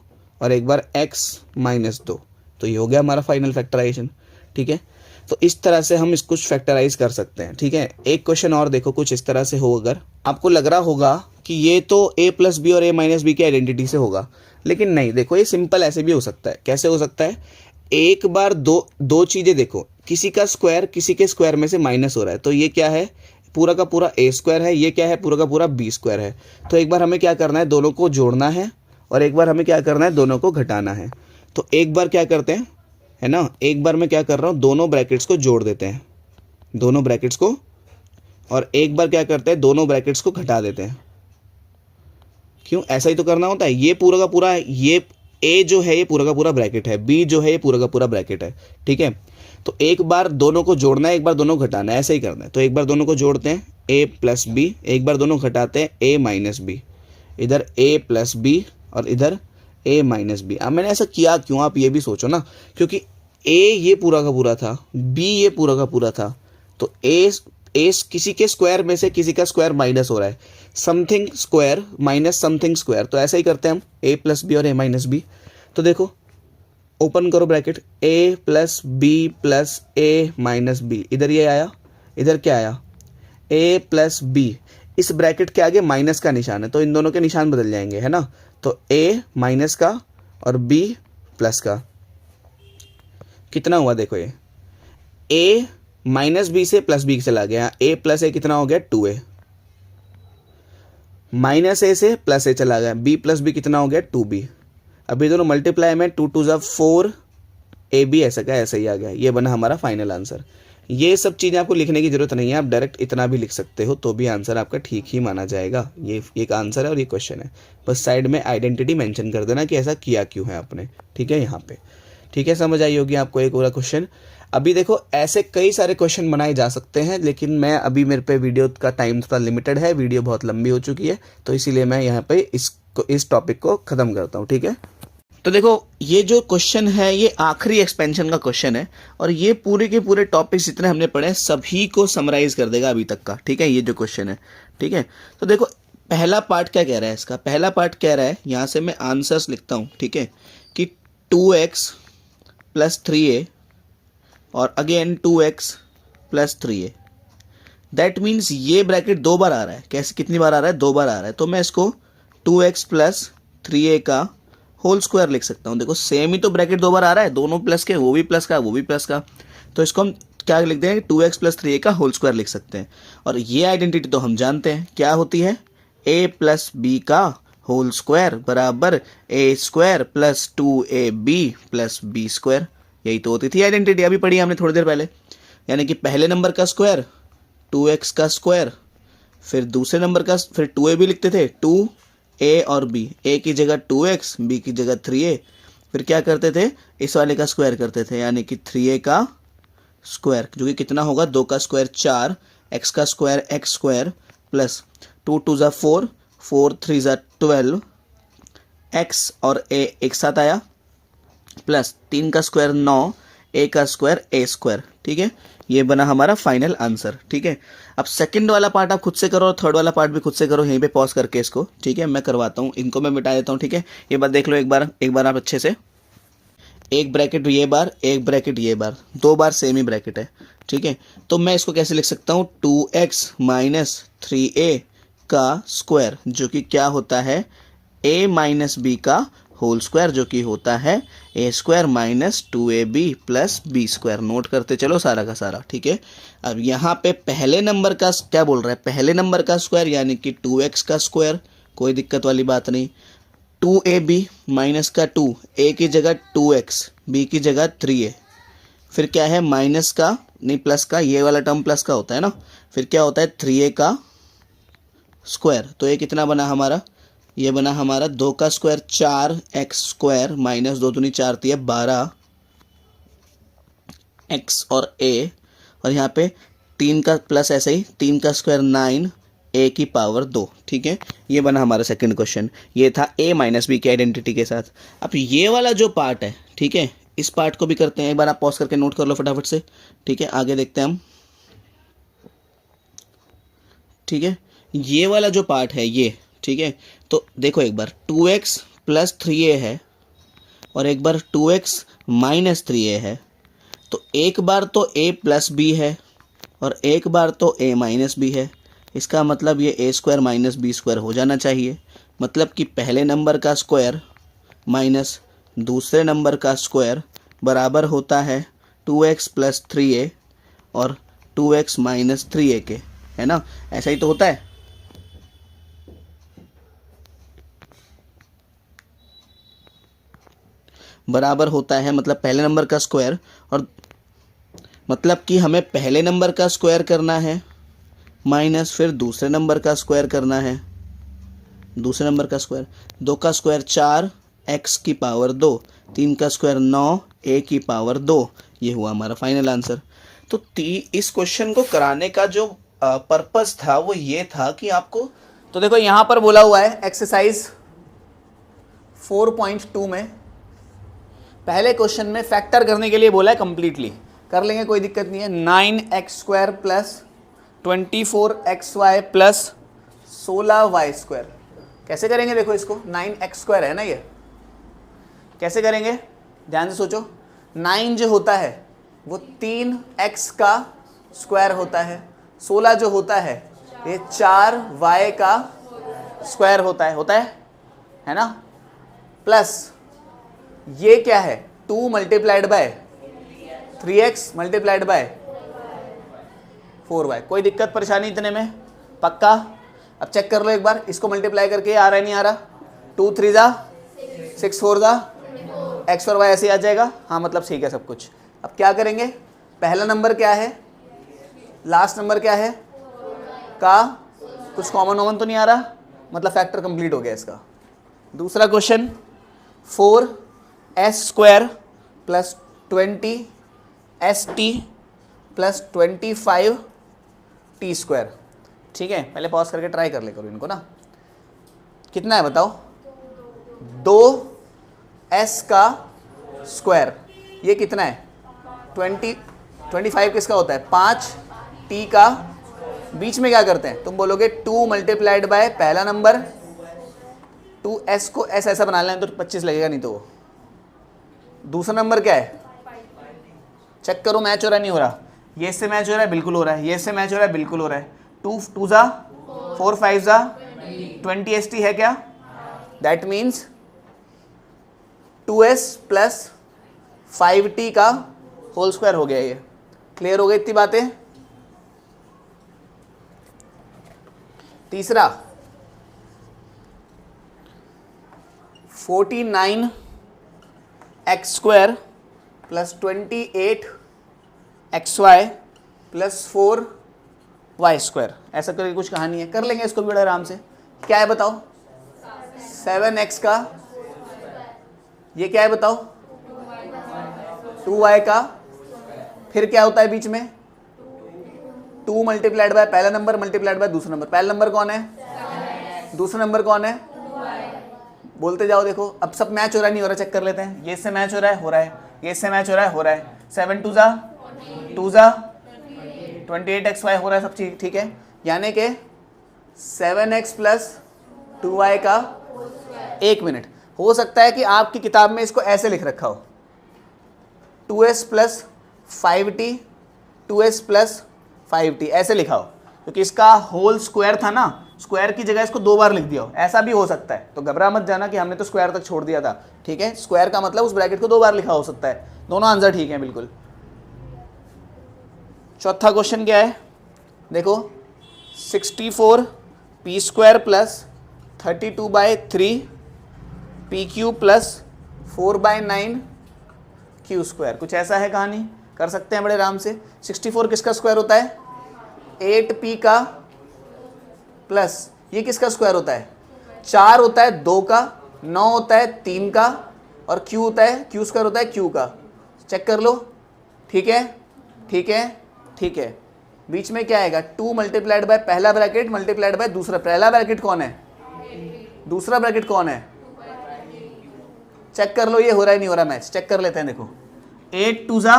S2: और एक बार एक्स माइनस 2, तो ये हो गया हमारा फाइनल फैक्टराइजेशन, ठीक है। तो इस तरह से हम इसको फैक्टराइज कर सकते हैं, ठीक है। एक क्वेश्चन और देखो कुछ इस तरह से हो, अगर आपको लग रहा होगा कि ये तो a प्लस बी और a माइनस बी की आइडेंटिटी से होगा, लेकिन नहीं, देखो ये सिंपल ऐसे भी हो सकता है। कैसे हो सकता है, एक बार दो चीज़ें देखो, किसी का स्क्वायर किसी के स्क्वायर में से माइनस हो रहा है, तो ये क्या है, पूरा का पूरा a स्क्वायर है, ये क्या है, पूरा का पूरा b स्क्वायर है। तो एक बार हमें क्या करना है, दोनों को जोड़ना है और एक बार हमें क्या करना है, दोनों को घटाना है। तो एक बार क्या करते हैं, है ना, एक बार मैं क्या कर रहा हूँ, दोनों ब्रैकेट्स को जोड़ देते हैं, दोनों ब्रैकेट्स को, और एक बार क्या करते हैं, दोनों ब्रैकेट्स को घटा देते हैं। क्यों, ऐसा ही तो करना होता है। ये पूरा का पूरा, ये a जो है ये पूरा का पूरा ब्रैकेट है, b जो है ये पूरा का पूरा ब्रैकेट है, ठीक है। तो एक बार दोनों को जोड़ना है, एक बार दोनों को घटाना है, ऐसे ही करना है। तो एक बार दोनों को जोड़ते हैं, ए प्लस बी, एक बार दोनों घटाते हैं ए माइनस बी, इधर ए प्लस बी और इधर ए माइनस बी। अब मैंने ऐसा किया क्यों, आप ये भी सोचो ना, क्योंकि ए ये पूरा का पूरा था, बी ये पूरा का पूरा था, तो ए किसी के स्क्वायर में से किसी का स्क्वायर माइनस हो रहा है, something square minus something square, तो ऐसा ही करते हैं हम, ए प्लस बी और ए माइनस बी। तो देखो ओपन करो ब्रैकेट, ए प्लस बी प्लस ए माइनस बी, इधर ये आया, इधर क्या आया, ए प्लस बी, इस ब्रैकेट के आगे माइनस का निशान है तो इन दोनों के निशान बदल जाएंगे, है ना। तो ए माइनस का और बी प्लस का, कितना हुआ देखो, ये ए माइनस बी से प्लस बी चला गया, ए प्लस ए कितना हो गया 2a, माइनस ए से प्लस ए चला गया, बी प्लस बी कितना हो गया 2b। अभी दोनों मल्टीप्लाई में 2 2 जा 4 ए बी ऐसा का ऐसा ही आ गया, ये बना हमारा फाइनल आंसर। ये सब चीज़ें आपको लिखने की जरूरत नहीं है, आप डायरेक्ट इतना भी लिख सकते हो तो भी आंसर आपका ठीक ही माना जाएगा। ये एक आंसर है और ये क्वेश्चन है, बस साइड में आइडेंटिटी मेंशन कर देना कि ऐसा किया क्यों है आपने, ठीक है, यहाँ पे। ठीक है, समझ आई होगी आपको एक पूरा क्वेश्चन। अभी देखो ऐसे कई सारे क्वेश्चन बनाए जा सकते हैं, लेकिन मैं अभी मेरे पे वीडियो का टाइम थोड़ा लिमिटेड है, वीडियो बहुत लंबी हो चुकी है, तो इसीलिए मैं यहाँ पे इस टॉपिक को ख़त्म करता हूँ। ठीक है, तो देखो ये जो क्वेश्चन है ये आखिरी एक्सपेंशन का क्वेश्चन है, और ये पूरे के पूरे टॉपिक्स जितने हमने पढ़े सभी को समराइज कर देगा अभी तक का। ठीक है, ये जो क्वेश्चन है, ठीक है। तो देखो पहला पार्ट क्या कह रहा है, इसका पहला पार्ट कह रहा है, यहाँ से मैं आंसर्स लिखता हूँ, ठीक है, कि 2x प्लस 3a और again 2x plus 3a, that means ये ब्रैकेट 2 बार आ रहा है। कैसे, कितनी बार आ रहा है, 2 बार आ रहा है, तो मैं इसको 2x प्लस 3a का होल स्क्वायर लिख सकता हूँ। देखो सेम ही तो ब्रैकेट 2 बार आ रहा है, दोनों प्लस के, वो भी प्लस का वो भी प्लस का, तो इसको हम क्या लिख देंगे, 2x प्लस 3a का होल स्क्वायर लिख सकते हैं। और ये आइडेंटिटी तो हम जानते हैं क्या होती है, a प्लस बी का होल स्क्वायर बराबर a square plus 2ab plus b square, यही तो होती थी आइडेंटिटी, अभी पढ़ी हमने थोड़ी देर पहले। यानी कि पहले नंबर का स्क्वायर 2x का स्क्वायर, फिर दूसरे नंबर का फिर 2ab लिखते थे, 2a और b, a की जगह 2x, b की जगह 3a, फिर क्या करते थे, इस वाले का स्क्वायर करते थे, यानी कि 3a का स्क्वायर, जो कि कितना होगा, 2 का स्क्वायर 4, x का स्क्वायर x स्क्वायर प्लस 2 2 जा 4, 4 3 जा 12, x और a एक साथ आया, प्लस 3 का स्क्वायर 9, a का स्क्वायर a स्क्वायर। ठीक है, ये बना हमारा फाइनल आंसर। ठीक है, अब सेकंड वाला पार्ट आप खुद से करो और थर्ड वाला पार्ट भी खुद से करो, यहीं पे पॉज करके इसको। ठीक है, मैं करवाता हूँ, इनको मैं मिटा देता हूँ। ठीक है, ये बात देख लो एक बार आप अच्छे से, एक ब्रैकेट ये बार, एक ब्रैकेट ये बार, 2 बार सेम ही ब्रैकेट है। ठीक है, तो मैं इसको कैसे लिख सकता हूँ, 2x माइनस 3a का स्क्वायर, जो कि क्या होता है, a माइनस बी का होल स्क्वायर, जो कि होता है a square minus 2ab plus b square. Note करते चलो सारा का सारा। ठीक है, अब यहाँ पे पहले नंबर का क्या बोल रहा है, पहले नंबर का स्क्वायर यानी कि 2x का स्क्वायर, कोई दिक्कत वाली बात नहीं, 2ab माइनस का 2, a की जगह 2x, b की जगह 3a, फिर क्या है माइनस का नहीं प्लस का, ये वाला टर्म प्लस का होता है ना, फिर क्या होता है 3a का स्क्वायर, तो ये कितना बना हमारा, ये बना हमारा 2 का स्क्वायर 4x स्क्वायर माइनस 2 दूनी 4 थी 12 x और a, और यहाँ पे 3 का प्लस ऐसे ही 3 का स्क्वायर 9 a की पावर 2। ठीक है, ये बना हमारा सेकंड क्वेश्चन, ये था a माइनस बी की आइडेंटिटी के साथ। अब ये वाला जो पार्ट है, ठीक है, इस पार्ट को भी करते हैं, एक बार आप पॉज करके नोट कर लो फटाफट से। ठीक है, आगे देखते हैं हम। ठीक है, ये वाला जो पार्ट है ये, ठीक है, तो देखो एक बार 2x प्लस 3a है और एक बार 2x माइनस 3a है, तो एक बार तो a प्लस b है और एक बार तो a माइनस b है। इसका मतलब ये a square minus b square हो जाना चाहिए, मतलब कि पहले नंबर का स्क्वायर माइनस दूसरे नंबर का स्क्वायर बराबर होता है 2x प्लस 3a और 2x माइनस 3a के, है ना, ऐसा ही तो होता है। बराबर होता है मतलब पहले नंबर का स्क्वायर, और मतलब कि हमें पहले नंबर का स्क्वायर करना है माइनस फिर दूसरे नंबर का स्क्वायर करना है, दूसरे नंबर का स्क्वायर, 2 का स्क्वायर 4 x की पावर 2, 3 का स्क्वायर 9 a की पावर 2, ये हुआ हमारा फाइनल आंसर। तो इस क्वेश्चन को कराने का जो पर्पस था वो ये था कि आपको,
S1: तो देखो यहां पर बोला हुआ है एक्सरसाइज 4.2 में पहले क्वेश्चन में फैक्टर करने के लिए बोला है कंप्लीटली, कर लेंगे कोई दिक्कत नहीं है। 9x² plus 24xy plus 16y²। कैसे करेंगे देखो इसको, 9x² है ना ये, कैसे करेंगे ध्यान से सोचो। 9 जो होता है वो 3x का स्क्वायर होता है, 16 जो होता है ये 4y का स्क्वायर होता है ना, प्लस ये क्या है 2 multiplied by 3x multiplied by 4y। कोई दिक्कत परेशानी इतने में, पक्का। अब चेक कर लो एक बार, इसको मल्टीप्लाई करके आ रहा है नहीं आ रहा, 2 3 जा 6 4 जा x और y ऐसे ही आ जाएगा, हाँ मतलब ठीक है सब कुछ। अब क्या करेंगे, पहला नंबर क्या है, लास्ट नंबर क्या है का, कुछ कॉमन तो नहीं आ रहा, मतलब फैक्टर कंप्लीट हो गया इसका। दूसरा question 4s² plus 20st plus 25t²। ठीक है, पहले पॉज करके ट्राई कर ले करो इनको ना। कितना है बताओ, 2s का स्क्वायर, ये कितना है 25 किसका होता है 5t का, बीच में क्या करते हैं तुम बोलोगे 2 मल्टीप्लाइड बाय पहला नंबर, 2s को s ऐसा बना लें तो 25 लगेगा, नहीं तो वो। दूसरा नंबर क्या है, चेक करो मैच हो रहा नहीं हो रहा, ये इससे मैच हो रहा है बिल्कुल हो रहा है, ये इससे मैच हो रहा है बिल्कुल हो रहा है। 2 2 जा 4 5 जा 20st है क्या, that means 2s plus 5t का होल स्क्वायर हो गया। ये क्लियर हो गई इतनी बातें। तीसरा 49x² plus 28xy plus 4y²। ऐसा करके कुछ कहानी है, कर लेंगे इसको भी बड़े आराम से। क्या है बताओ, 7x का, ये क्या है बताओ 2y का, फिर क्या होता है बीच में 2 मल्टीप्लाइड बाय पहला नंबर मल्टीप्लाइड बाय दूसरा नंबर। पहला नंबर कौन है, दूसरा नंबर कौन है, बोलते जाओ। देखो अब सब मैच हो रहा है नहीं हो रहा, चेक कर लेते हैं। ये इससे मैच हो रहा है, हो रहा है, ये इससे मैच हो रहा है, हो रहा है। 7 2 जा 2 जा 28xy हो रहा है, सब चीज ठीक है। यानी कि 7x प्लस 2y का, एक मिनट, हो सकता है कि आपकी किताब में इसको ऐसे लिख रखा हो 2s plus 5t 2s plus 5t ऐसे लिखा हो, क्योंकि इसका होल स्क्वायर था ना, स्क्वायर की जगह इसको 2 बार लिख दिया हो, ऐसा भी हो सकता है। तो घबरा मत जाना कि हमने तो स्क्वायर तक छोड़ दिया था, ठीक है। स्क्वायर का मतलब उस ब्रैकेट को 2 बार लिखा हो सकता है। दोनों आंसर ठीक है बिल्कुल। चौथा क्वेश्चन क्या है देखो, 64p² plus 32/3 pq plus 4/9q²। कुछ ऐसा है कहानी, कर सकते हैं बड़े आराम से। 64 किसका स्क्वायर होता है 8p का, प्लस ये किसका स्क्वायर होता है 4 होता है 2 का, 9 होता है 3 का, और q होता है q² होता है q का। चेक कर लो, ठीक है ठीक है ठीक है। बीच में क्या आएगा 2 मल्टीप्लाइड बाय पहला ब्रैकेट मल्टीप्लाइड बाय दूसरा। पहला ब्रैकेट कौन है, दूसरा ब्रैकेट कौन है, चेक कर लो। ये हो रहा है नहीं हो रहा मैच, चेक कर लेते हैं। देखो 8 2 जा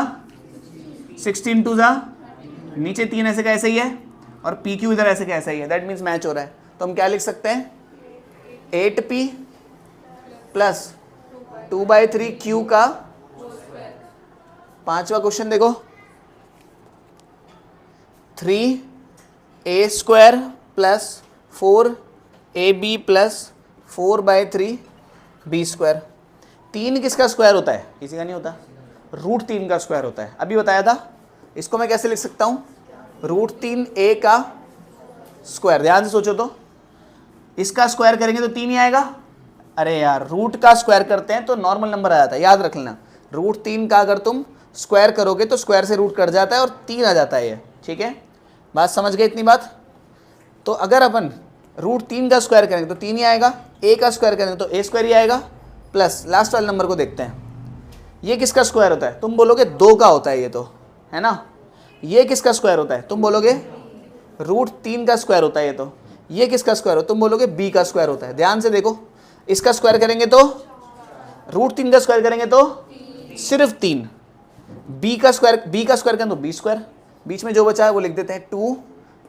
S1: 16 2 जा, नीचे 3 ऐसे का ऐसे ही है, और PQ इधर ऐसे का ऐसा ही है, दैट मीन्स मैच हो रहा है। तो हम क्या लिख सकते हैं 8p प्लस 2/3q का। पांचवा क्वेश्चन देखो 3a² plus 4ab plus 4/3b²। 3 किसका स्क्वायर होता है, किसी का नहीं होता, √3 का स्क्वायर होता है, अभी बताया था। इसको मैं कैसे लिख सकता हूँ √3a का स्क्वायर। ध्यान से सोचो तो, इसका स्क्वायर करेंगे तो 3 ही आएगा। अरे यार रूट का स्क्वायर करते हैं तो नॉर्मल नंबर आ जाता है, याद रख लेना। √3 का अगर तुम स्क्वायर करोगे तो स्क्वायर से रूट कट जाता है और 3 आ जाता है ये, ठीक है। बात समझ गए इतनी बात। तो अगर अपन √3 का स्क्वायर करेंगे तो 3 ही आएगा, a का स्क्वायर करेंगे तो a² ही आएगा, प्लस लास्ट वाले नंबर को देखते हैं। ये किसका स्क्वायर होता है, तुम बोलोगे 2 का होता है ये तो, है ना। ये किसका स्क्वायर होता है, तुम बोलोगे √3 का स्क्वायर होता है ये किसका स्क्वायर हो, तुम बोलोगे b का स्क्वायर होता है। ध्यान से देखो, इसका स्क्वायर करेंगे तो √3 का स्क्वायर करेंगे तो सिर्फ 3, b का स्क्वायर करें तो b स्क्वायर, बीच में जो बचा है वो लिख देते हैं 2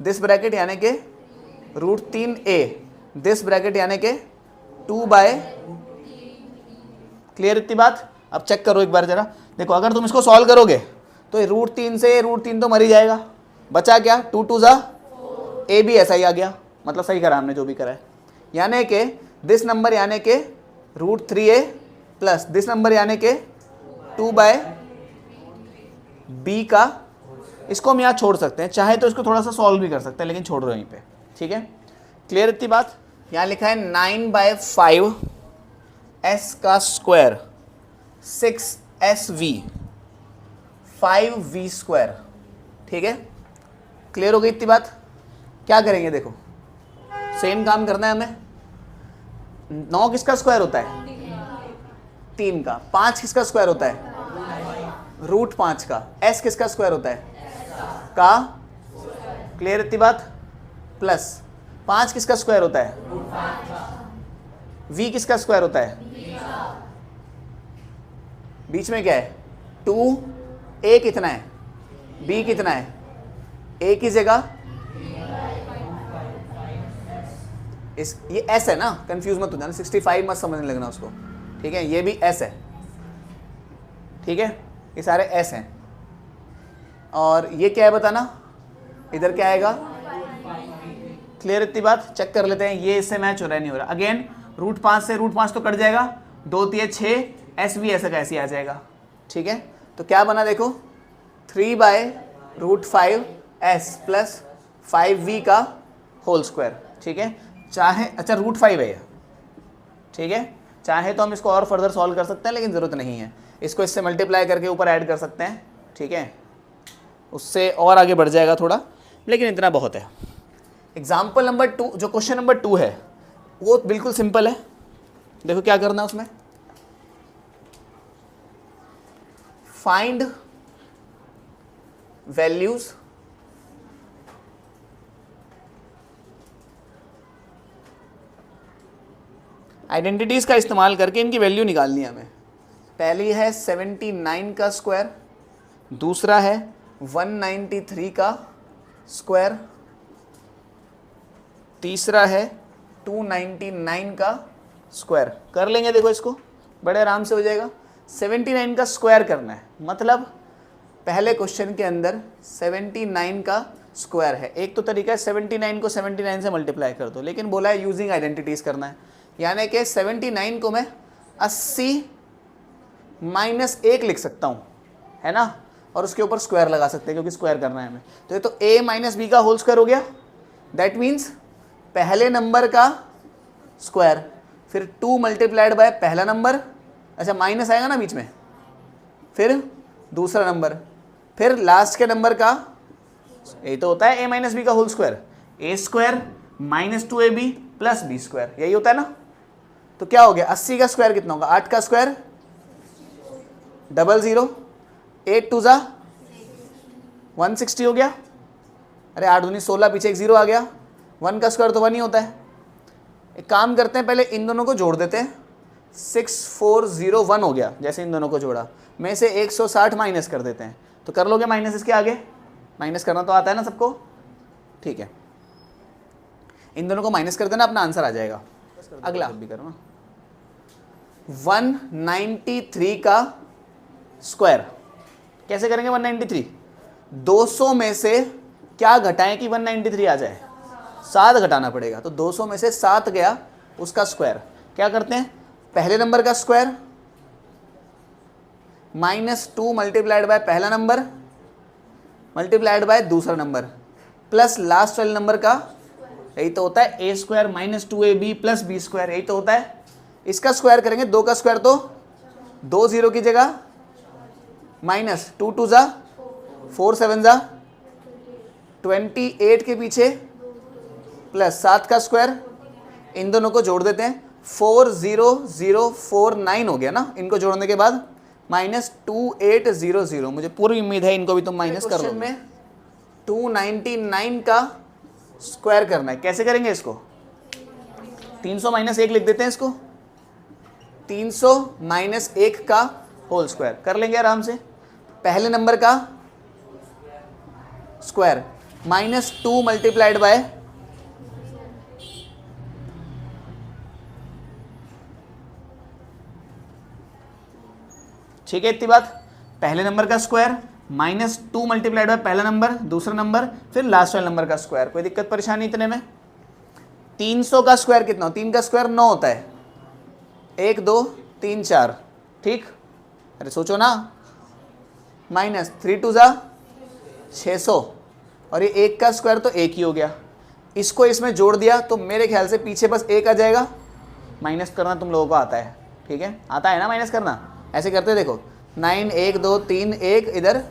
S1: दिस ब्रैकेट यानी कि √3a दिस ब्रैकेट यानी कि 2/। क्लियर इतनी बात। अब चेक करो एक बार जरा, देखो अगर तुम इसको सॉल्व करोगे तो √3 से √3 तो मर ही जाएगा, बचा क्या 2 2 जा a भी ऐसा ही आ गया, मतलब सही करा हमने जो भी करा है। यानी कि दिस नंबर यानी कि √3a प्लस दिस नंबर यानी कि 2/b का, इसको हम यहाँ छोड़ सकते हैं, चाहे तो इसको थोड़ा सा सॉल्व भी कर सकते हैं लेकिन छोड़ रहे हैं यहीं पे, ठीक है। क्लियर इतनी बात। यहाँ लिखा है 9/5 s का स्क्वायर 6sv 5v स्क्वायर, ठीक है। क्लियर हो गई इतनी बात। क्या करेंगे, देखो सेम काम करना है हमें। 9 किसका स्क्वायर होता है, 3 का। 5 किसका स्क्वायर होता है, √5 का। s किसका स्क्वायर होता है, का। क्लियर इतनी बात। प्लस 5 किसका स्क्वायर होता है, v किसका स्क्वायर होता है, बीच में क्या है 2, a कितना है, b कितना है, a की जगह ये s है ना, कंफ्यूज मत हो जाना, 65 मत समझने लगना उसको, ठीक है। ये भी s है, ठीक है, ये सारे s हैं। और ये क्या है बताना, इधर क्या आएगा। क्लियर इतनी बात। चेक कर लेते हैं ये इससे मैच हो रहा है नहीं हो रहा। अगेन √5 से √5 तो कट जाएगा, 2 3 6, s भी ऐसा कैसे आ जाएगा, ठीक है। तो क्या बना देखो 3/√5s प्लस 5v का होल स्क्वायर, ठीक है। चाहे अच्छा √5 है ये, ठीक है, चाहे तो हम इसको और फर्दर सॉल्व कर सकते हैं लेकिन ज़रूरत नहीं है, इसको इससे मल्टीप्लाई करके ऊपर ऐड कर सकते हैं, ठीक है। उससे और आगे बढ़ जाएगा थोड़ा, लेकिन इतना बहुत है। एग्जाम्पल नंबर 2, जो क्वेश्चन नंबर 2 है वो बिल्कुल सिंपल है। देखो क्या करना है उसमें, फाइंड वैल्यूज आइडेंटिटीज का इस्तेमाल करके इनकी वैल्यू निकालनी है हमें। पहली है 79 का स्क्वायर, दूसरा है 193 का स्क्वायर, तीसरा है 299 का स्क्वायर। कर लेंगे, देखो इसको बड़े आराम से हो जाएगा। 79 का स्क्वायर करना है, मतलब पहले क्वेश्चन के अंदर 79 का स्क्वायर है। एक तो तरीका है 79 को 79 से मल्टीप्लाई कर दो, लेकिन बोला है यूजिंग आइडेंटिटीज करना है, यानी कि 79 को मैं 80 - 1 लिख सकता हूँ, है ना, और उसके ऊपर स्क्वायर लगा सकते हैं क्योंकि स्क्वायर करना है हमें। तो ये तो a - b का होल स्क्वायर हो गया, दैट मीन्स पहले नंबर का स्क्वायर, फिर 2 × पहला नंबर, अच्छा माइनस आएगा ना बीच में, फिर दूसरा नंबर, फिर लास्ट के नंबर का, यही तो होता है a - b का whole square, a² - 2ab plus b², यही होता है ना। तो क्या हो गया, 80 का स्क्वायर कितना होगा, 8 का स्क्वायर 00, 8 2 जा 160 हो गया। अरे 8 दूनी 16, पीछे एक 0 आ गया। 1 का स्क्वायर तो 1 ही होता है। एक काम करते हैं, पहले इन दोनों को जोड़ देते हैं। 6401 हो गया, जैसे इन दोनों को जोड़ा, में से 160 माइनस कर देते हैं। तो कर लोगे माइनस इसके आगे, माइनस करना तो आता है ना सबको, ठीक है। इन दोनों को माइनस कर देना, अपना आंसर आ जाएगा। अगला भी करो ना, 193 का स्क्वायर कैसे करेंगे। 193 200 में से क्या घटाएं कि 193 आ जाए, 7 घटाना पड़ेगा। तो 200 में से 7 गया, उसका स्क्वायर। क्या करते हैं, पहले नंबर का स्क्वायर -2 × पहला नंबर × दूसरा नंबर प्लस लास्ट वाले नंबर का, यही तो होता है a² - 2ab प्लस b², यही तो होता है। इसका स्क्वायर करेंगे, 2 का स्क्वायर तो 2 0 की जगह -2 2 जा 4 7 जा 28 के पीछे प्लस 7 का स्क्वायर, इन दोनों को जोड़ देते हैं, 40049 हो गया ना। इनको जोड़ने के बाद -2800, मुझे पूरी उम्मीद है इनको भी तुम माइनस कर लो। में 299 का स्क्वायर करना है। कैसे करेंगे इसको? 300 माइनस 1 लिख देते हैं इसको, 300 माइनस 1 का होल स्क्वायर कर लेंगे आराम से। पहले नंबर का स्क्वायर माइनस 2 मल्टीप्लाइड बाय ठीक है, इतनी बात। पहले नंबर का स्क्वायर माइनस 2 मल्टीप्लाइड बाय पहला नंबर, दूसरा नंबर, फिर लास्ट वाले नंबर का स्क्वायर। कोई दिक्कत परेशानी इतने में? 300 का स्क्वायर कितना? 3 का स्क्वायर 9 होता है, 1 2 3 4, ठीक। अरे सोचो ना, माइनस 3 2 जा 600, और ये 1 का स्क्वायर तो 1 ही हो गया। इसको इसमें जोड़ दिया तो मेरे ख्याल से पीछे बस 1 आ जाएगा। माइनस करना तुम लोगों को आता है, ठीक है, आता है ना माइनस करना? ऐसे करते देखो, 9 1 2 3 1, इधर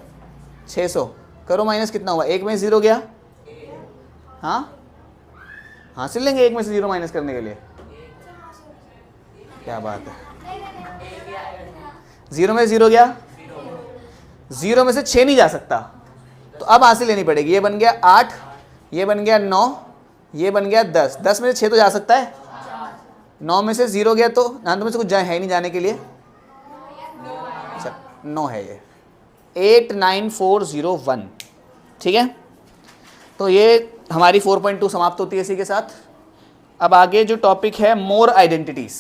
S1: 600 करो माइनस, कितना हुआ? 1 में 0 गया। हाँ, हासिल लेंगे 1 में से 0 माइनस करने के लिए। क्या बात है, 0 में 0 गया, 0 में से 6 नहीं जा सकता, तो अब हासिल लेनी पड़ेगी। ये बन गया 8, ये बन गया 9, ये बन गया 10। 10 में से 6 तो जा सकता है, 9 में से 0 गया तो ना, में से कुछ है ही नहीं जाने के लिए। 9 है ये, 89401, ठीक है। तो ये हमारी 4.2 समाप्त होती है इसी के साथ। अब आगे जो टॉपिक है मोर आइडेंटिटीज।